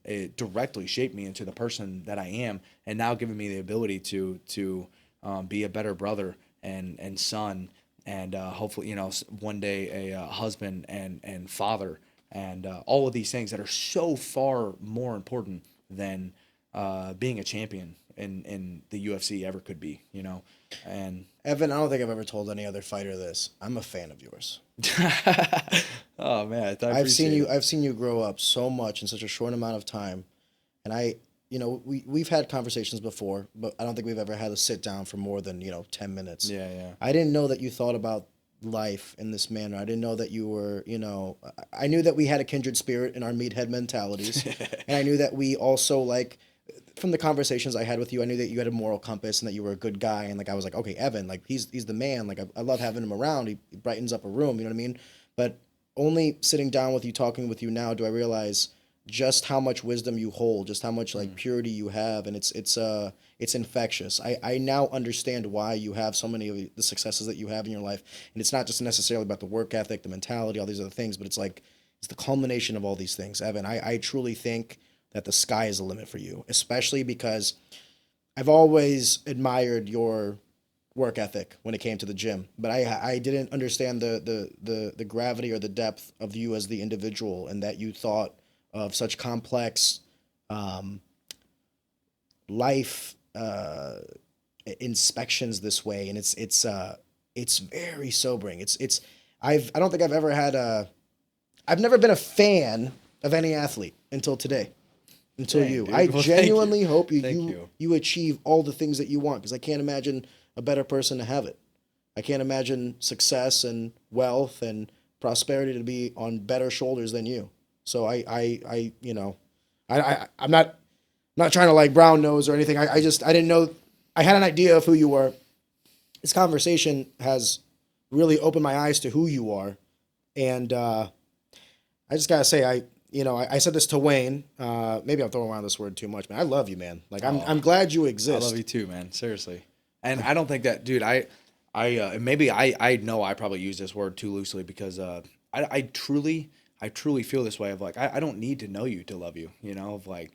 it directly shaped me into the person that I am, and now giving me the ability to be a better brother and son, and hopefully, you know, one day a husband and father, and all of these things that are so far more important than being a champion in the UFC ever could be, you know. And Evan, I don't think I've ever told any other fighter this. I'm a fan of yours. oh man, I've seen you grow up so much in such a short amount of time, and you know, we've had conversations before, but I don't think we've ever had a sit down for more than 10 minutes. Yeah. I didn't know that you thought about life in this manner. I didn't know that you were, I knew that we had a kindred spirit in our meathead mentalities, and I knew that we also, like, from the conversations I had with you, I knew that you had a moral compass and that you were a good guy. And like, I was like, okay, Evan, like he's the man. Like I love having him around. He brightens up a room. You know what I mean? But only sitting down with you, talking with you now, do I realize just how much wisdom you hold, just how much like purity you have. And it's infectious. I now understand why you have so many of the successes that you have in your life. And it's not just necessarily about the work ethic, the mentality, all these other things, but it's like, it's the culmination of all these things. Evan, I truly think that the sky is the limit for you, especially because I've always admired your work ethic when it came to the gym, but I didn't understand the gravity or the depth of you as the individual, and that you thought of such complex life inspections this way, and it's very sobering. I don't think I've ever had I've never been a fan of any athlete until today. Until you. Dude. I Well, genuinely hope you. you achieve all the things that you want, because I can't imagine a better person to have it. I can't imagine success and wealth and prosperity to be on better shoulders than you. So I'm not trying to like brown nose or anything. I didn't know. I had an idea of who you were. This conversation has really opened my eyes to who you are, and I just gotta say I said this to Wayne. Maybe I'm throwing around this word too much, man. I love you, man. Like I'm glad you exist. I love you too, man. Seriously. And I don't think that, dude. I know I probably use this word too loosely, because I truly feel this way of like I don't need to know you to love you. You know, of like,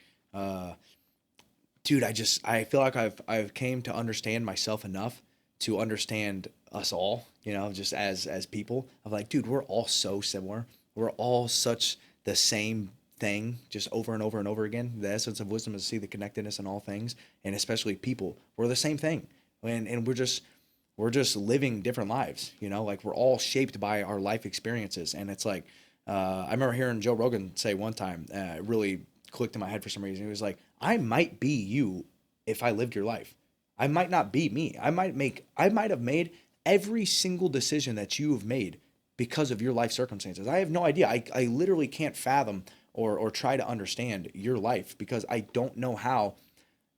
dude. I feel like I've came to understand myself enough to understand us all. You know, just as people. Of like, dude, we're all so similar. We're all such the same thing, just over and over and over again. The essence of wisdom is to see the connectedness in all things, and especially people. We're the same thing, and we're just living different lives. You know, like we're all shaped by our life experiences. And it's like, I remember hearing Joe Rogan say one time, it really clicked in my head for some reason. He was like, I might be you if I lived your life. I might not be me. I might have made every single decision that you have made because of your life circumstances. I have no idea. I literally can't fathom or try to understand your life, because I don't know how.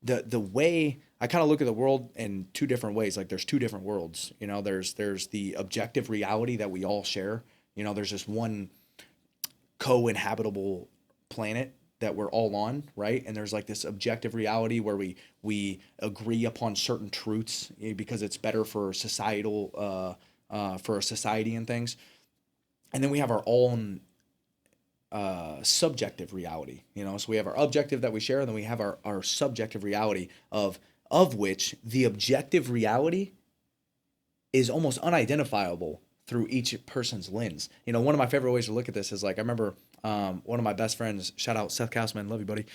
The way I kind of look at the world in two different ways. Like there's two different worlds. You know, there's the objective reality that we all share. You know, there's just one co-inhabitable planet that we're all on, right? And there's like this objective reality where we agree upon certain truths because it's better for societal for a society and things. And then we have our own subjective reality, you know. So we have our objective that we share, and then we have our subjective reality of which the objective reality is almost unidentifiable through each person's lens. You know, one of my favorite ways to look at this is like, I remember one of my best friends, shout out Seth Kausman, love you, buddy.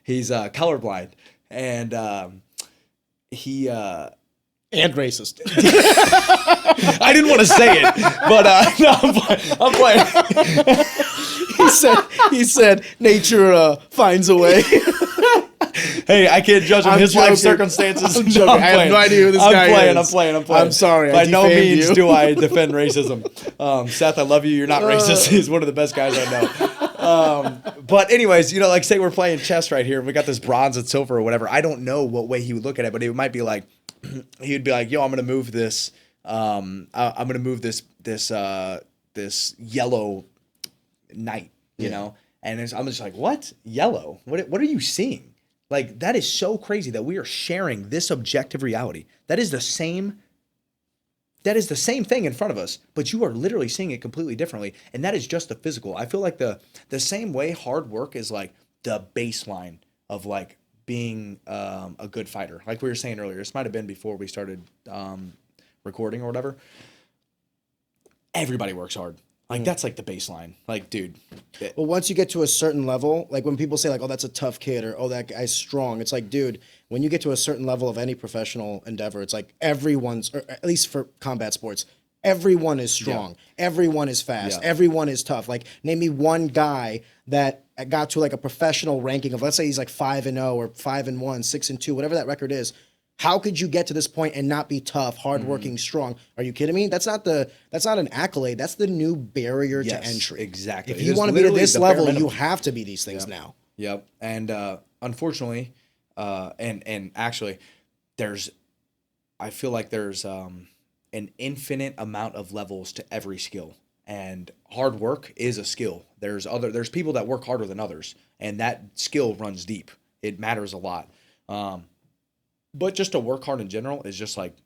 He's colorblind, and he And racist. I didn't want to say it, but no, I'm playing. He said nature finds a way. Hey, I can't judge him. His life circumstances. I'm joking. I have no idea who this guy is. I'm playing. I'm sorry. By no defamed means you. do I defend racism. Seth, I love you. You're not racist. He's one of the best guys I know. But anyways, you know, like say we're playing chess right here. And we got this bronze and silver or whatever. I don't know what way he would look at it, but it might be like, he'd be like, yo, I'm going to move this. I'm going to move this yellow knight, you know? And I'm just like, what? Yellow? What are you seeing? Like, that is so crazy that we are sharing this objective reality. That is the same thing in front of us, but you are literally seeing it completely differently. And that is just the physical. I feel like the same way hard work is like the baseline of like being a good fighter. Like we were saying earlier, this might have been before we started recording or whatever. Everybody works hard. Like, that's like the baseline. Like, dude. Well, once you get to a certain level, like when people say like, oh, that's a tough kid, or oh, that guy's strong. It's like, dude, when you get to a certain level of any professional endeavor, it's like everyone's, or at least for combat sports, everyone is strong. Yeah. Everyone is fast. Yeah. Everyone is tough. Like, name me one guy that got to like a professional ranking of, let's say he's like 5-0 or 5-1, 6-2, whatever that record is. How could you get to this point and not be tough, hardworking, strong? Are you kidding me? That's not an accolade. That's the new barrier to entry. Exactly. If you want to be at this level, you have to be these things now. Yep. And unfortunately, and actually, I feel like there's an infinite amount of levels to every skill. And hard work is a skill. There's people that work harder than others, and that skill runs deep. It matters a lot. But just to work hard in general is just like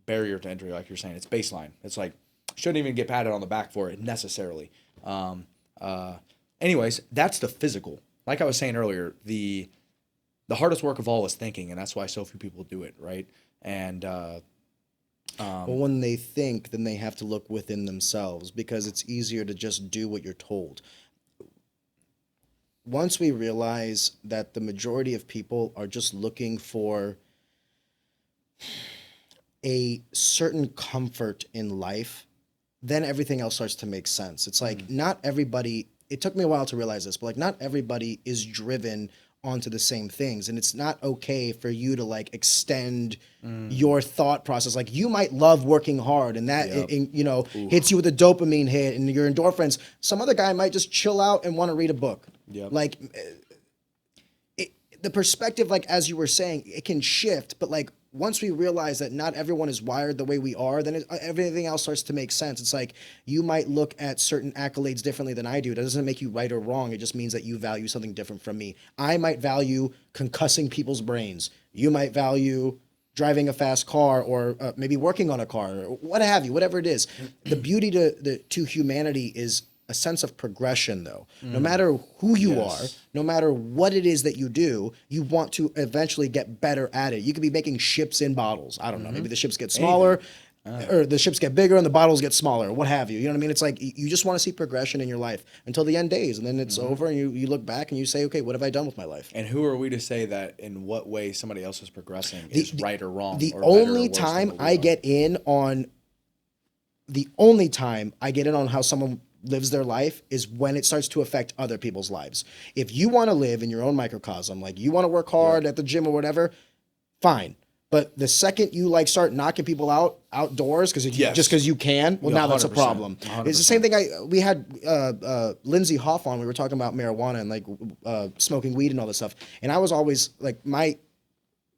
barrier to entry, like you're saying. It's baseline. It's like, shouldn't even get patted on the back for it necessarily. Anyways, that's the physical. Like I was saying earlier, the hardest work of all is thinking, and that's why so few people do it, right? And well, when they think, then they have to look within themselves, because it's easier to just do what you're told. Once we realize that the majority of people are just looking for a certain comfort in life, then everything else starts to make sense. It's like not everybody, it took me a while to realize this, but like not everybody is driven onto the same things, and it's not okay for you to like extend your thought process. Like you might love working hard, and that hits you with a dopamine hit and your endorphins. Some other guy might just chill out and want to read a book. Like the perspective, like as you were saying, it can shift, but like once we realize that not everyone is wired the way we are, then everything else starts to make sense. It's like you might look at certain accolades differently than I do. That doesn't make you right or wrong. It just means that you value something different from me. I might value concussing people's brains. You might value driving a fast car, or maybe working on a car, or what have you, whatever it is. The beauty to humanity is a sense of progression, though. No matter who you are, no matter what it is that you do, you want to eventually get better at it. You could be making ships in bottles. I don't know. Maybe the ships get smaller, or the ships get bigger and the bottles get smaller, what have you. You know what I mean? It's like you just want to see progression in your life until the end days, and then it's over, and you look back and you say, okay, what have I done with my life? And who are we to say that in what way somebody else is progressing is right or wrong? The or only time I get in on how someone lives their life is when it starts to affect other people's lives. If you want to live in your own microcosm, like you want to work hard at the gym or whatever, fine. But the second you like start knocking people outdoors just because you can, well, now that's a problem. 100%. It's the same thing. We had Lindsay Hoff on. We were talking about marijuana and like smoking weed and all this stuff. And I was always like, my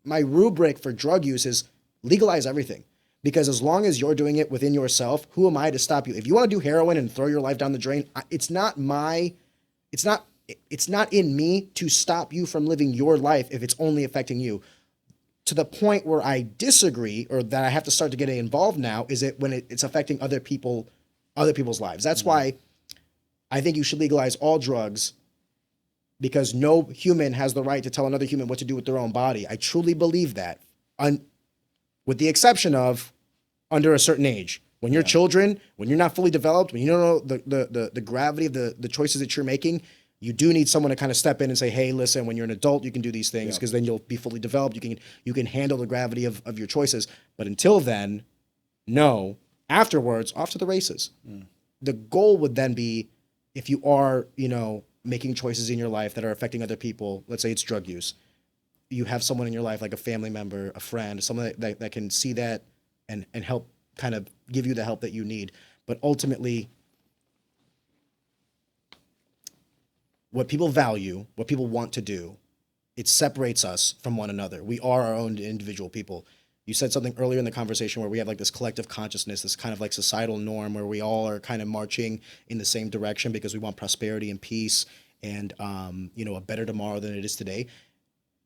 rubric for drug use is legalize everything. Because as long as you're doing it within yourself, who am I to stop you? If you want to do heroin and throw your life down the drain, it's not in me to stop you from living your life if it's only affecting you. To the point where I disagree, or that I have to start to get involved now, is it when it's affecting other people's lives. That's why I think you should legalize all drugs, because no human has the right to tell another human what to do with their own body. I truly believe that, with the exception of under a certain age. When you're children, when you're not fully developed, when you don't know the gravity of the choices that you're making, you do need someone to kind of step in and say, hey, listen, when you're an adult, you can do these things because then you'll be fully developed. You can handle the gravity of your choices. But until then, no. Afterwards, off to the races. The goal would then be, if you are, making choices in your life that are affecting other people, let's say it's drug use, you have someone in your life like a family member, a friend, someone that can see that and help kind of give you the help that you need. But ultimately, what people value, what people want to do, it separates us from one another. We are our own individual people. You said something earlier in the conversation where we have like this collective consciousness, this kind of like societal norm where we all are kind of marching in the same direction because we want prosperity and peace and, a better tomorrow than it is today.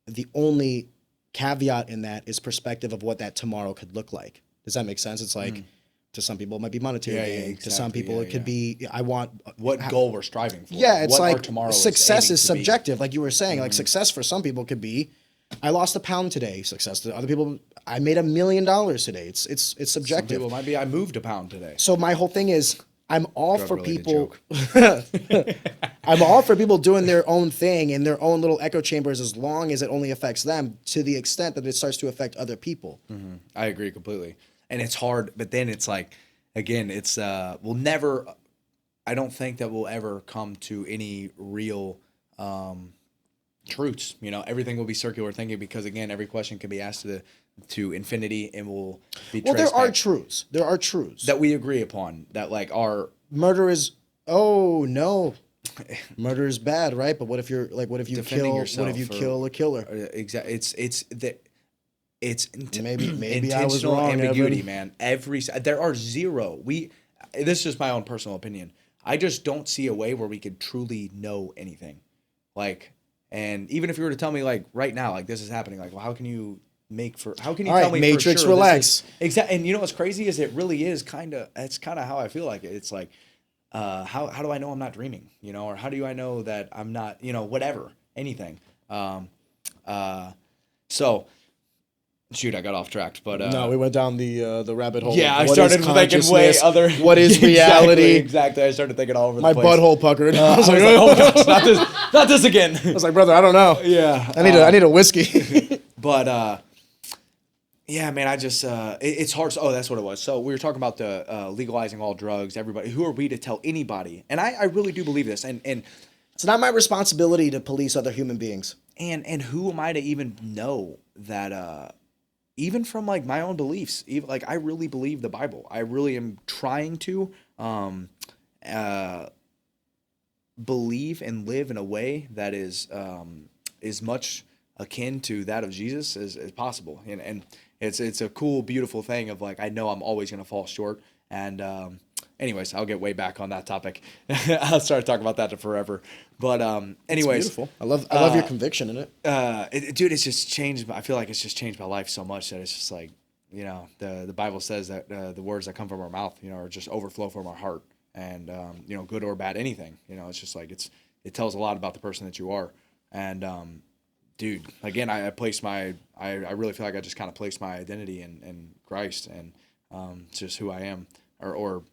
The only caveat in that is perspective of what that tomorrow could look like. Does that make sense? It's like, to some people it might be monetary gain. Exactly. To some people it could be, I want what goal we're striving for. Yeah, it's what like our tomorrow success is aiming to subjective, be. like you were saying. Like success for some people could be, I lost a pound today. Success to other people, I made $1 million today. It's subjective. Some people might be, I moved a pound today. So my whole thing is, I'm all for people. I'm all for people doing their own thing in their own little echo chambers, as long as it only affects them to the extent that it starts to affect other people. I agree completely, and it's hard. But then it's like, again, it's we'll never. I don't think that we'll ever come to any real truths. Everything will be circular thinking because, again, every question can be asked to infinity and will be. Well, there are truths. There are truths that we agree upon. That like our murder is. Oh no, murder is bad, right? But what if you're like, what if you defending kill? yourself What if you for- kill a killer? Exactly. It's that. It's Maybe I was intentional wrong, ambiguity, Evan. man. There are zero. This is just my own personal opinion. I just don't see a way where we could truly know anything. Like, and even if you were to tell me like right now, like this is happening, like, well, how can you All tell right, me Matrix, for sure relax. Exactly. And you know what's crazy is it really is it's kind of how I feel like it. It's like, how do I know I'm not dreaming? Or how do I know that I'm not, whatever, anything. So. Shoot, I got off track, but No, we went down the rabbit hole. yeah, I What started is thinking way consciousness? other. What is reality? Exactly. I started thinking all over My the place. butthole puckered. I was like, oh gosh, not this again. I was like, brother, I don't know. Yeah, I need a whiskey. But yeah, man, I just it's hard. Oh, that's what it was. So we were talking about the legalizing all drugs. Everybody, who are we to tell anybody? And I really do believe this. And It's not my responsibility to police other human beings. and who am I to even know that? Even from like my own beliefs, even like I really believe the Bible. I really am trying to believe and live in a way that is much akin to that of Jesus as possible. And it's a cool, beautiful thing of like I know I'm always gonna fall short. And anyways, I'll get way back on that topic. I'll start talking about that forever. But anyways, It's beautiful. I love your conviction in it. dude, it's just changed. I feel like it's just changed my life so much that it's just like, the Bible says that the words that come from our mouth, are just overflow from our heart, and good or bad, anything. It's just like it tells a lot about the person that you are. And dude, again, I really feel like I just kind of placed my identity in Christ, and it's just who I am, or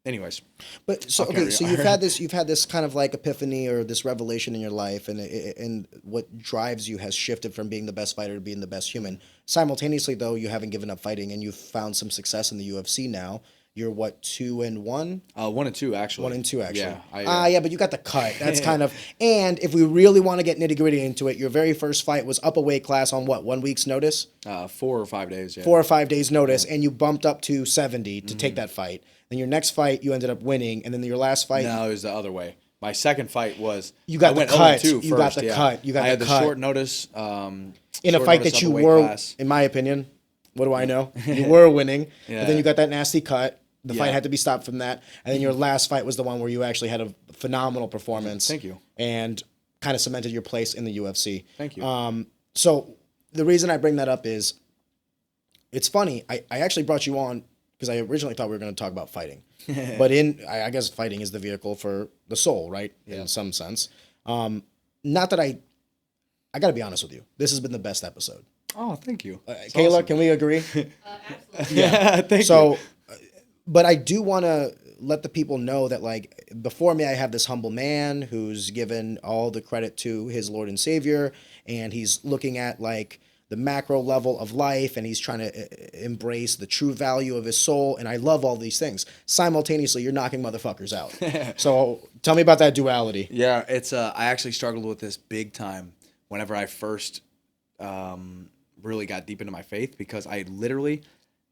anyways. But so Okay, okay, so you've had this kind of like epiphany or this revelation in your life, and what drives you has shifted from being the best fighter to being the best human. Simultaneously, though, you haven't given up fighting, and you've found some success in the UFC now. You're what, 2-1? 1-2 actually. 1-2 actually. Yeah, yeah, but you got the cut. That's kind of. And if we really want to get nitty gritty into it, your very first fight was up a weight class on what, 1 week's notice? 4 or 5 days. Yeah. 4 or 5 days notice, and you bumped up to 70 to take that fight. Then your next fight, you ended up winning, and then your last fight. No, it was the other way. My second fight was You got I went the cut. 0-2 You got first, the yeah. cut. You got I had the the cut. short notice. In a short fight notice that you upper weight were, class. in my opinion, what do I know? You were winning, Yeah. but then you got that nasty cut. The fight Yeah. had to be stopped from that, and then your last fight was the one where you actually had a phenomenal performance. Thank you. And kind of cemented your place in the UFC. Thank you. So the reason I bring that up is, it's funny. I actually brought you on because I originally thought we were going to talk about fighting, but I guess fighting is the vehicle for the soul, right? Yeah. In some sense. Not that I got to be honest with you. This has been the best episode. Oh, thank you. It's Kayla, awesome. can we agree? Absolutely. Yeah, thank you. So But I do want to let the people know that, like, before me, I have this humble man who's given all the credit to his Lord and Savior, and he's looking at, like, the macro level of life, and he's trying to embrace the true value of his soul. And I love all these things. Simultaneously, you're knocking motherfuckers out. So tell me about that duality. Yeah, it's I actually struggled with this big time whenever I first really got deep into my faith, because I literally,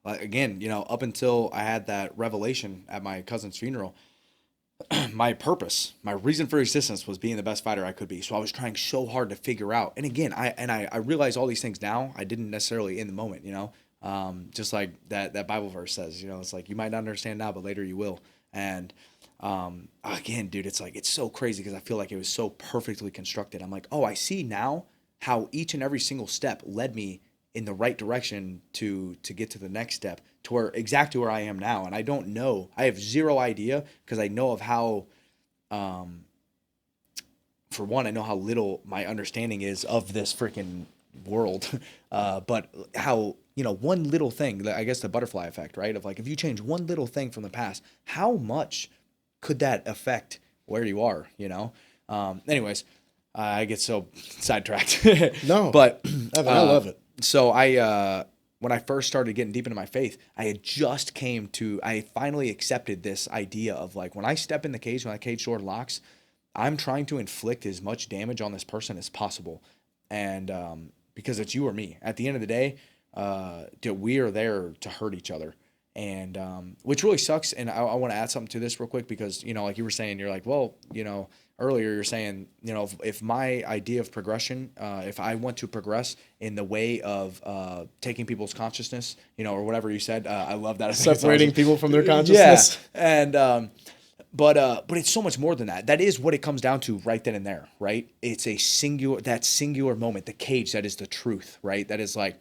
again, up until I had that revelation at my cousin's funeral, my purpose, my reason for existence was being the best fighter I could be. So I was trying so hard to figure out. And again, I realize all these things now. I didn't necessarily in the moment, just like that Bible verse says, it's like, you might not understand now, but later you will. And again, dude, it's like, it's so crazy because I feel like it was so perfectly constructed. I'm like, oh, I see now how each and every single step led me in the right direction to get to the next step, to exactly where I am now. And I don't know, I have zero idea, because I know of how, for one, I know how little my understanding is of this freaking world, but how, one little thing, I guess the butterfly effect, right? Of like, if you change one little thing from the past, how much could that affect where you are, Anyways, I get so sidetracked. No, but Evan, I love it. So when I first started getting deep into my faith, I finally accepted this idea of, like, when I step in the cage, when that cage door locks, I'm trying to inflict as much damage on this person as possible. And because it's you or me. At the end of the day, we are there to hurt each other. And which really sucks. And I want to add something to this real quick, because, like you were saying, you're like, well, earlier you're saying, if my idea of progression, if I want to progress in the way of taking people's consciousness, or whatever you said, I love that. Separating people from their consciousness. Yeah. And but it's so much more than that. That is what it comes down to right then and there, right? It's that singular moment, the cage, that is the truth, right? That is like,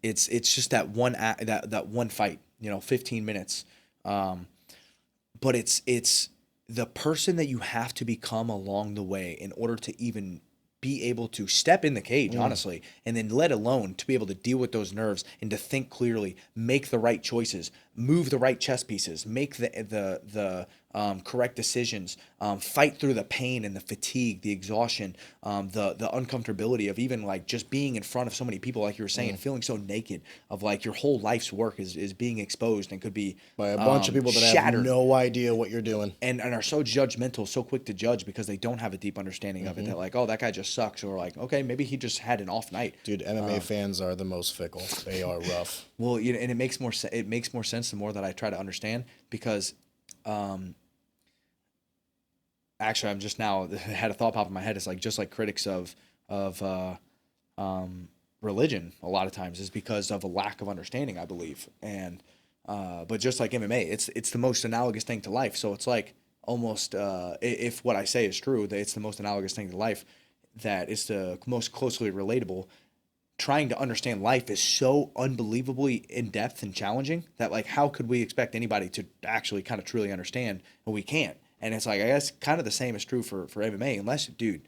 it's just that one that one fight, 15 minutes. But it's the person that you have to become along the way in order to even be able to step in the cage, honestly, and then let alone to be able to deal with those nerves and to think clearly, make the right choices, move the right chess pieces, make the correct decisions, fight through the pain and the fatigue, the exhaustion, the uncomfortability of even, like, just being in front of so many people, like you were saying, feeling so naked, of like your whole life's work is being exposed and could be by a bunch of people that shattered. have no idea what you're doing, and are so judgmental, so quick to judge because they don't have a deep understanding of it. That, like, oh, that guy just sucks, or like, okay, maybe he just had an off night. Dude, MMA fans are the most fickle. They are rough. Well, and it makes more sense the more that I try to understand, because actually, I'm just now had a thought pop in my head. It's like, just like critics of religion, a lot of times is because of a lack of understanding, I believe. And but just like MMA, it's the most analogous thing to life. So it's like almost if what I say is true, that it's the most analogous thing to life, that it's the most closely relatable. Trying to understand life is so unbelievably in depth and challenging that, like, how could we expect anybody to actually kind of truly understand? Well, we can't. And it's like, I guess kind of the same is true for MMA, unless, dude,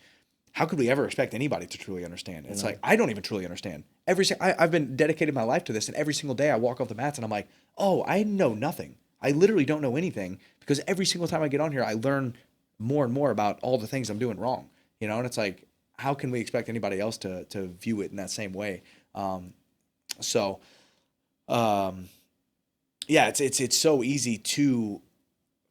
how could we ever expect anybody to truly understand? It's like, I don't even truly understand. I've been dedicated my life to this, and every single day I walk off the mats and I'm like, oh, I know nothing. I literally don't know anything, because every single time I get on here, I learn more and more about all the things I'm doing wrong, and it's like, how can we expect anybody else to view it in that same way? Yeah, it's so easy to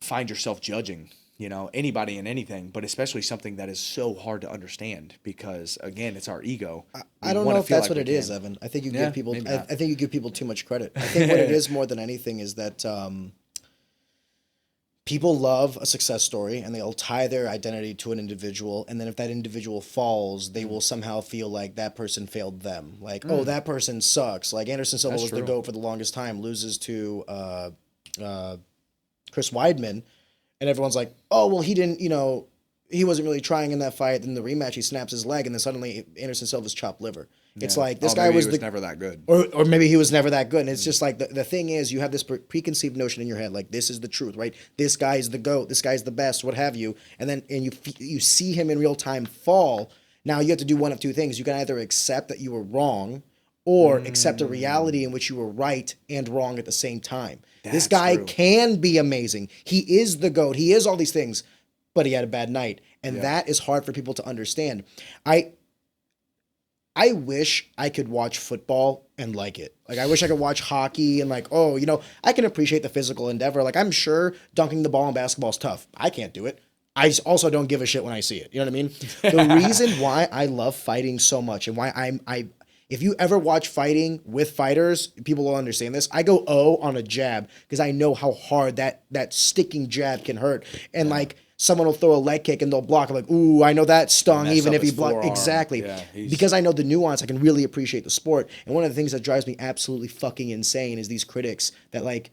find yourself judging, anybody and anything, but especially something that is so hard to understand, because, again, it's our ego. I don't know if that's what it is, Evan. I think you give people. I think you give people too much credit. I think what it is more than anything is that people love a success story, and they'll tie their identity to an individual, and then if that individual falls, they will somehow feel like that person failed them. Like, oh, that person sucks. Like, Anderson Silva was the GOAT for the longest time, loses to Chris Weidman, and everyone's like, oh, well, he didn't, he wasn't really trying in that fight. Then the rematch, he snaps his leg, and then suddenly Anderson Silva's chopped liver. Yeah. It's like, this guy was never that good. Or maybe he was never that good. And it's just like, the thing is, you have this preconceived notion in your head, like, this is the truth, right? This guy's the GOAT, this guy's the best, what have you. And then you see him in real time fall. Now you have to do one of two things. You can either accept that you were wrong, or accept a reality in which you were right and wrong at the same time. This That's guy true. can be amazing. He is the GOAT. He is all these things, but he had a bad night. And Yeah. that is hard for people to understand. I wish I could watch football and like it. Like, I wish I could watch hockey and like, oh, I can appreciate the physical endeavor. Like, I'm sure dunking the ball in basketball is tough. I can't do it. Also don't give a shit when I see it. You know what I mean? The reason why I love fighting so much and why if you ever watch fighting with fighters, people will understand this. I go on a jab because I know how hard that sticking jab can hurt. And like, someone will throw a leg kick and they'll block. I'm like, ooh, I know that stung Mess even up if he his blocked. forearm. Exactly. Yeah, Because I know the nuance, I can really appreciate the sport. And one of the things that drives me absolutely fucking insane is these critics that like,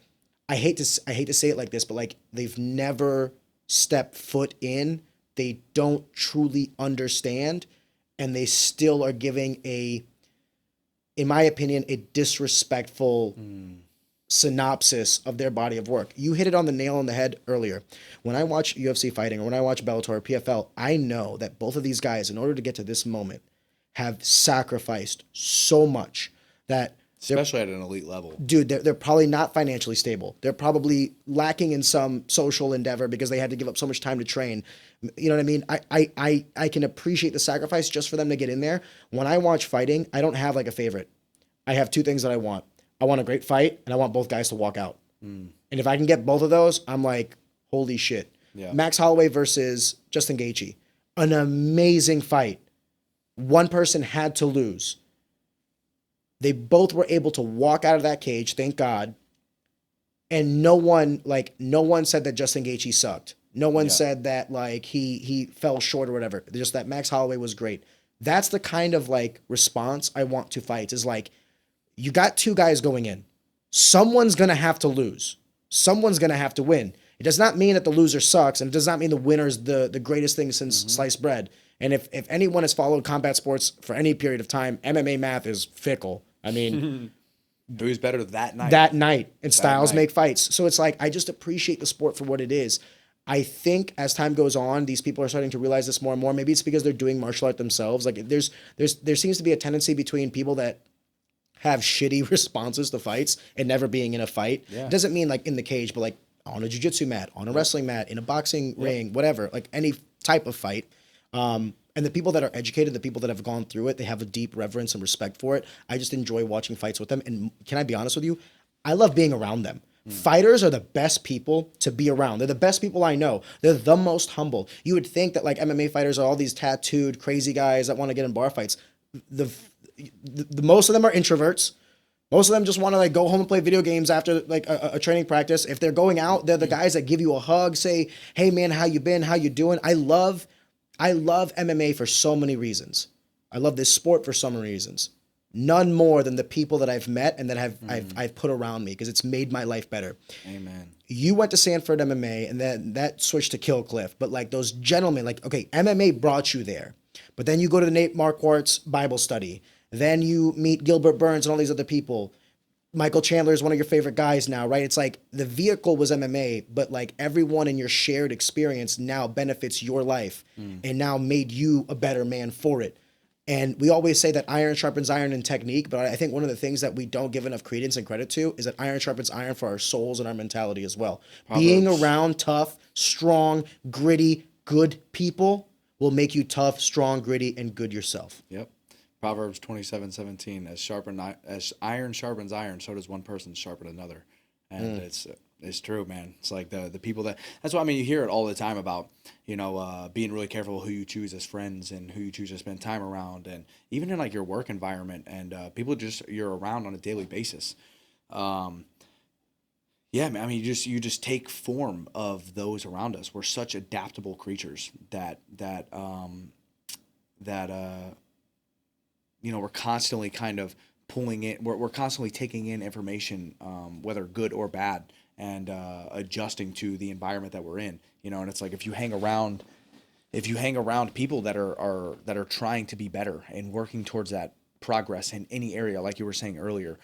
I hate to say it like this, but like they've never stepped foot in. They don't truly understand, and they still are giving in my opinion, a disrespectful synopsis of their body of work. You hit it on the nail on the head earlier. When I watch UFC fighting or when I watch Bellator or PFL, I know that both of these guys, in order to get to this moment, have sacrificed so much that Especially at an elite level. dude, they're probably not financially stable. They're probably lacking in some social endeavor because they had to give up so much time to train. You know what I mean? I can appreciate the sacrifice just for them to get in there. When I watch fighting, I don't have like a favorite. I have two things that I want. I want a great fight, and I want both guys to walk out. And if I can get both of those, I'm like, holy shit. Yeah. Max Holloway versus Justin Gaethje. An amazing fight. One person had to lose. They both were able to walk out of that cage, thank God. And no one said that Justin Gaethje sucked. No one said that like he fell short or whatever. Just that Max Holloway was great. That's the kind of like response I want to fights. Is like, you got two guys going in. Someone's gonna have to lose. Someone's gonna have to win. It does not mean that the loser sucks, and it does not mean the winner's the greatest thing since sliced bread. And if anyone has followed combat sports for any period of time, MMA math is fickle. I mean, Who's better that night? And styles night. make fights. So it's like, I just appreciate the sport for what it is. I think as time goes on, these people are starting to realize this more and more. Maybe it's because they're doing martial art themselves. Like there seems to be a tendency between people that have shitty responses to fights and never being in a fight. Yeah. It doesn't mean like in the cage, but like on a jiu-jitsu mat, on a wrestling mat, in a boxing ring, whatever, like any type of fight. And the people that are educated, the people that have gone through it, they have a deep reverence and respect for it. I just enjoy watching fights with them. And can I be honest with you? I love being around them. Fighters are the best people to be around. They're the best people I know. They're the most humble. You would think that like MMA fighters are all these tattooed, crazy guys that want to get in bar fights. The most of them are introverts. Most of them just want to like go home and play video games after like a training practice. If they're going out, they're the guys that give you a hug, say, "Hey man, how you been? How you doing?" I love MMA for so many reasons. I love this sport for so many reasons. None more than the people that I've met and that I've put around me, because it's made my life better. Amen. You went to Sanford MMA and then that switched to Kill Cliff, but like those gentlemen, like, okay, MMA brought you there, but then you go to the Nate Marquardt's Bible study. Then you meet Gilbert Burns and all these other people. Michael Chandler is one of your favorite guys now, right? It's like the vehicle was MMA, but like everyone in your shared experience now benefits your life and now made you a better man for it. And we always say that iron sharpens iron in technique, but I think one of the things that we don't give enough credence and credit to is that iron sharpens iron for our souls and our mentality as well. Being around tough, strong, gritty, good people will make you tough, strong, gritty, and good yourself. Yep. Proverbs 27:17, as iron sharpens iron, so does one person sharpen another. And it's true, man. It's like the people that's what I mean. You hear it all the time about, being really careful who you choose as friends and who you choose to spend time around, and even in like your work environment and people you're around on a daily basis. Yeah, man. I mean, you just take form of those around us. We're such adaptable creatures that we're constantly kind of pulling in. We're constantly taking in information, whether good or bad, and adjusting to the environment that we're in. And it's like if you hang around people that are trying to be better and working towards that progress in any area, like you were saying earlier,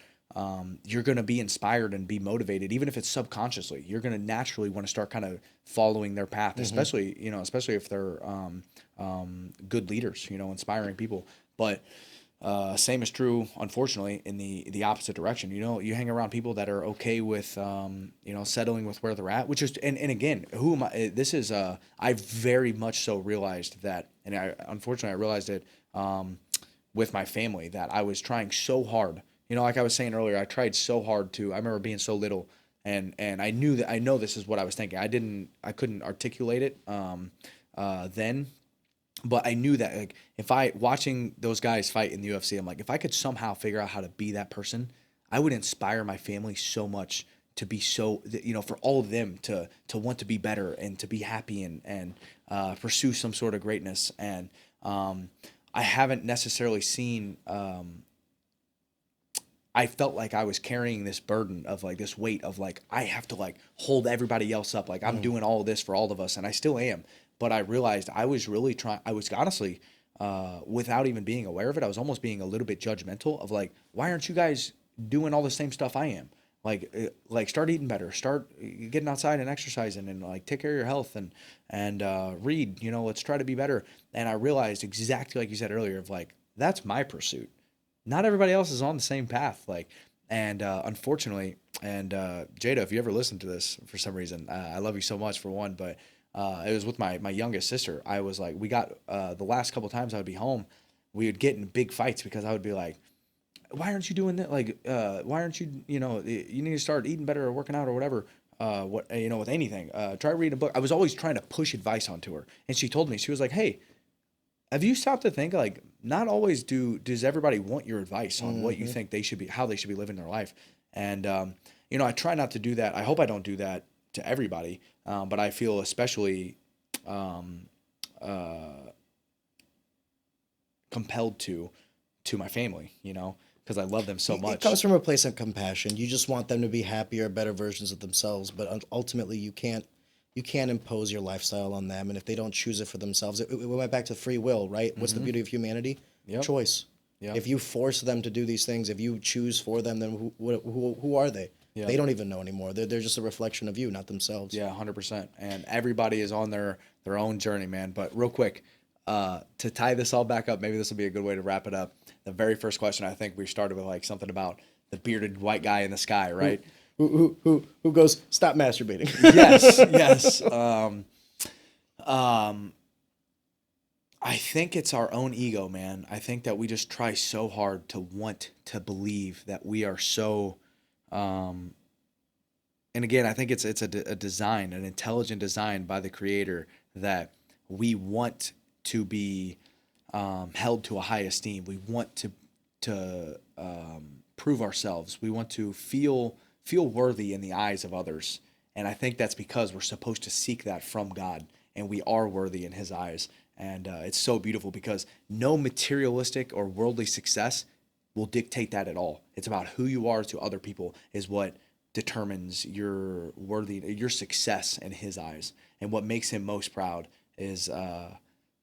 you're going to be inspired and be motivated, even if it's subconsciously. You're going to naturally want to start kind of following their path, especially if they're good leaders, inspiring people. But Same is true, unfortunately, in the opposite direction. You know, you hang around people that are okay with, settling with where they're at, which is, and again, who am I? This is, I very much so realized that, and unfortunately, I realized it with my family that I was trying so hard. You know, like I was saying earlier, I tried so hard I remember being so little, and I know this is what I was thinking. I couldn't articulate it then, but I knew that, like, if I watching those guys fight in the UFC, I'm like, if I could somehow figure out how to be that person, I would inspire my family so much to be so, for all of them to want to be better and to be happy and pursue some sort of greatness. And I haven't necessarily seen. I felt like I was carrying this burden of, like, this weight of, like, I have to, like, hold everybody else up. Like, I'm doing all of this for all of us, and I still am. But I realized I was really trying. I was honestly, without even being aware of it, I was almost being a little bit judgmental of, like, why aren't you guys doing all the same stuff I am? Like start eating better, start getting outside and exercising, and, like, take care of your health and read. You know, let's try to be better. And I realized exactly like you said earlier of, like, that's my pursuit. Not everybody else is on the same path. Like, and unfortunately, and Jada, if you ever listen to this for some reason, I love you so much, for one, but it was with my youngest sister. I was like, we got the last couple times I would be home, we would get in big fights because I would be like, why aren't you doing that? Like, why aren't you, you need to start eating better or working out or whatever. With anything, try reading a book. I was always trying to push advice onto her. And she told me, she was like, hey, have you stopped to think, like, not always does everybody want your advice on what you think they should be, how they should be living their life? And I try not to do that. I hope I don't do that to everybody, but I feel especially compelled to my family, because I love them so much. It comes from a place of compassion. You just want them to be happier, better versions of themselves, but ultimately you can't impose your lifestyle on them, and if they don't choose it for themselves, we went back to free will, right? What's the beauty of humanity? Yep. Choice. Yep. If you force them to do these things, if you choose for them, then who are they? Yep. They don't even know anymore. They're just a reflection of you, not themselves. Yeah, 100%. And everybody is on their own journey, man. But real quick, to tie this all back up, maybe this will be a good way to wrap it up. The very first question, I think we started with, like, something about the bearded white guy in the sky, right? Who goes, stop masturbating? Yes. I think it's our own ego, man. I think that we just try so hard to want to believe that we are so, and again, I think it's a design, an intelligent design by the creator, that we want to be held to a high esteem. We want to prove ourselves. We want to feel worthy in the eyes of others. And I think that's because we're supposed to seek that from God, and we are worthy in his eyes. And it's so beautiful because no materialistic or worldly success will dictate that at all. It's about who you are to other people is what determines your success in his eyes. And what makes him most proud is the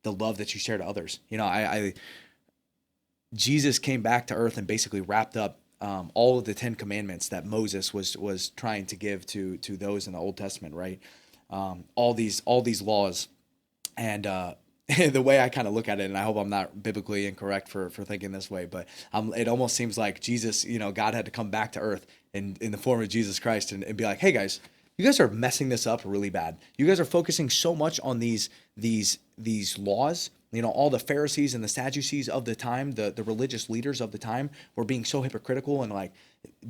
love that you share to others. Jesus came back to earth and basically wrapped up all of the 10 commandments that Moses was trying to give to those in the Old Testament, right? All these laws, and the way I kind of look at it, and I hope I'm not biblically incorrect for thinking this way, but it almost seems like Jesus, God had to come back to earth in the form of Jesus Christ and be like, hey guys, you guys are messing this up really bad. You guys are focusing so much on these laws. All the Pharisees and the Sadducees of the time, the religious leaders of the time, were being so hypocritical and, like,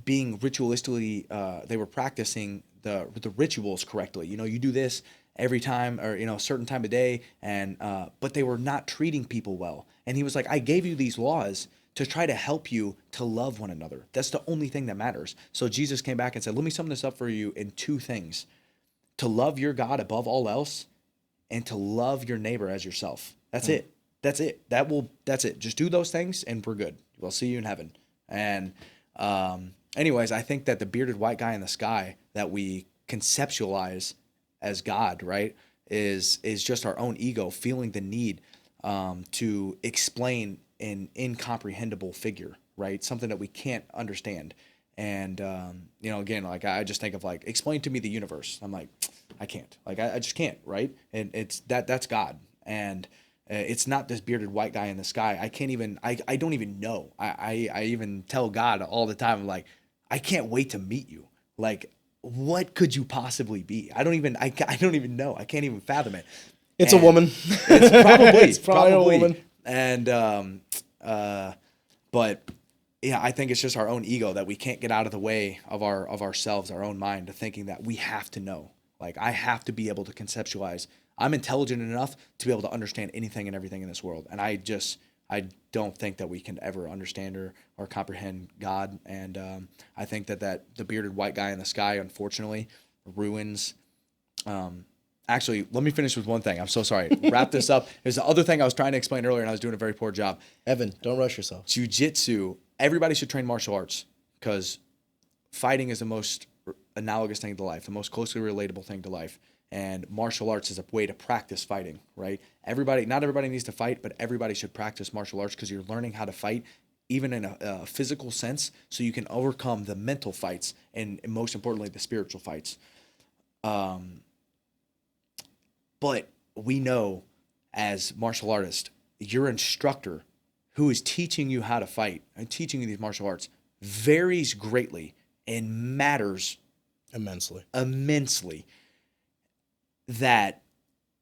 being ritualistically, they were practicing the rituals correctly. You do this every time, or a certain time of day, and but they were not treating people well. And he was like, I gave you these laws to try to help you to love one another. That's the only thing that matters. So Jesus came back and said, let me sum this up for you in 2 things: to love your God above all else, and to love your neighbor as yourself. That's it. That's it. That's it. Just do those things and we're good. We'll see you in heaven. And anyways, I think that the bearded white guy in the sky that we conceptualize as God, right, is just our own ego feeling the need to explain an incomprehensible figure, right? Something that we can't understand. And, again, like, I just think of, like, explain to me the universe. I'm like, I can't. Like, I just can't, right? And that's God. And It's not this bearded white guy in the sky. I don't even know. I even tell God all the time, I'm like, I can't wait to meet you. Like, what could you possibly be? I don't even know. I can't even fathom it. It's a woman. It's probably, it's probably a woman. And, but yeah, I think it's just our own ego that we can't get out of the way of ourselves, our own mind, to thinking that we have to know. Like, I have to be able to conceptualize. I'm intelligent enough to be able to understand anything and everything in this world. And I don't think that we can ever understand or comprehend God. And I think that the bearded white guy in the sky, unfortunately, ruins. Actually, let me finish with one thing. I'm so sorry. Wrap this up. There's the other thing I was trying to explain earlier, and I was doing a very poor job. Evan, don't rush yourself. Jiu-jitsu, everybody should train martial arts because fighting is the most analogous thing to life, the most closely relatable thing to life. And martial arts is a way to practice fighting, right? Not everybody needs to fight, but everybody should practice martial arts because you're learning how to fight, even in a physical sense, so you can overcome the mental fights and most importantly, the spiritual fights. But we know as martial artists, your instructor who is teaching you how to fight and teaching you these martial arts varies greatly and matters immensely.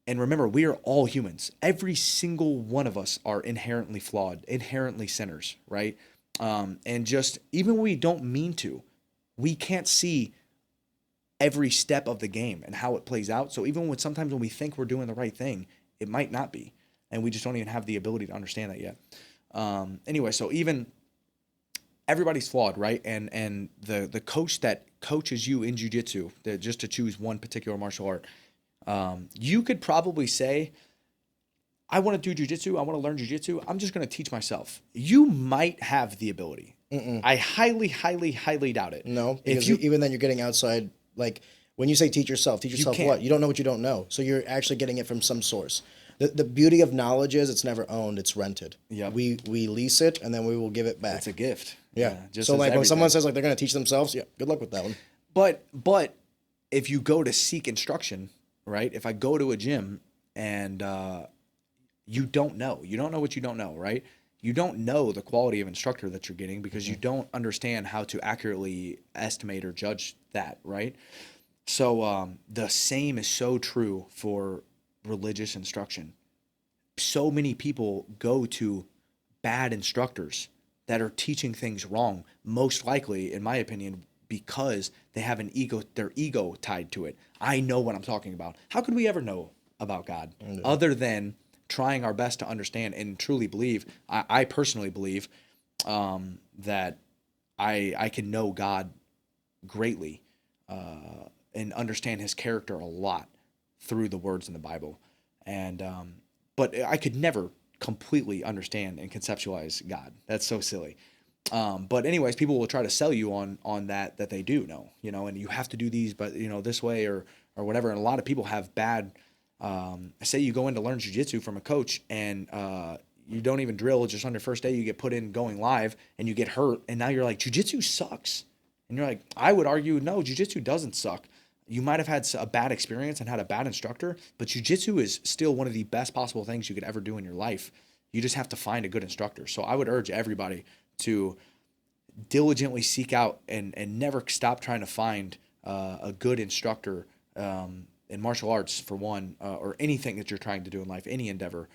And remember, we are all humans. Every single one of us are inherently flawed, inherently sinners, right? And just even when we don't mean to, we can't see every step of the game and how it plays out. So even sometimes when we think we're doing the right thing, it might not be. And we just don't even have the ability to understand that yet. Anyway, so even everybody's flawed, right? And the coach that coaches you in jiu-jitsu, just to choose one particular martial art, you could probably say, I want to do jiu-jitsu. I want to learn jiu-jitsu. I'm just going to teach myself. You might have the ability. I highly, highly, highly doubt it. No, because even then you're getting outside. Like when you say teach yourself what? You don't know what you don't know. So you're actually getting it from some source. The beauty of knowledge is it's never owned, it's rented. Yeah. We lease it and then we will give it back. It's a gift. Yeah. So like when someone says like they're going to teach themselves, yeah, good luck with that one. But if you go to seek instruction, right? If I go to a gym and you don't know what you don't know, right? You don't know the quality of instructor that you're getting because you don't understand how to accurately estimate or judge that, right? So the same is so true for religious instruction. So many people go to bad instructors that are teaching things wrong, most likely, in my opinion, because they have their ego tied to it. I know what I'm talking about. How could we ever know about God other than trying our best to understand and truly believe? I personally believe that I can know God greatly and understand his character a lot through the words in the Bible. And but I could never completely understand and conceptualize God. That's so silly. But anyways, people will try to sell you on that they do know, and you have to do these, but this way or whatever. And a lot of people have bad. Say you go in to learn jiu-jitsu from a coach and you don't even drill. Just on your first day, you get put in going live and you get hurt, and now you're like, jiu-jitsu sucks. And you're like, I would argue, no, jiu-jitsu doesn't suck. You might have had a bad experience and had a bad instructor, but jiu-jitsu is still one of the best possible things you could ever do in your life. You just have to find a good instructor. So I would urge everybody to diligently seek out and never stop trying to find a good instructor in martial arts, for one, or anything that you're trying to do in life, any endeavor,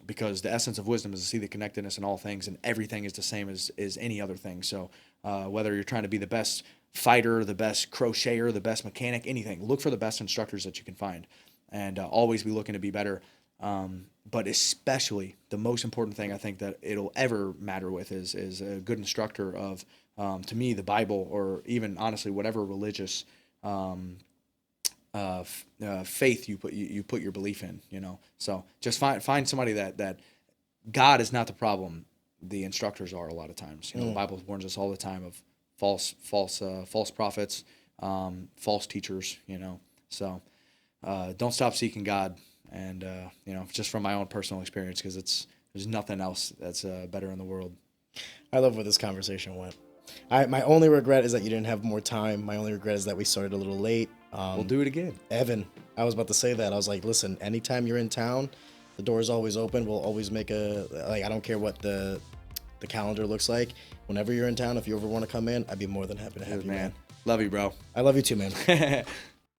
because the essence of wisdom is to see the connectedness in all things, and everything is the same as any other thing. So whether you're trying to be the best fighter, the best crocheter, the best mechanic, anything, look for the best instructors that you can find, and always be looking to be better. But especially the most important thing I think that it'll ever matter with is a good instructor of, to me, the Bible, or even honestly whatever religious faith you put your belief in. So just find somebody that God is not the problem. The instructors are a lot of times. The Bible warns us all the time of false prophets, false teachers. So don't stop seeking God. And, just from my own personal experience, because there's nothing else that's better in the world. I love where this conversation went. My only regret is that you didn't have more time. My only regret is that we started a little late. We'll do it again. Evan, I was about to say that. I was like, listen, anytime you're in town, The door is always open. We'll always make I don't care what the calendar looks like. Whenever you're in town, if you ever want to come in, I'd be more than happy to have you, man. Love you, bro. I love you too, man.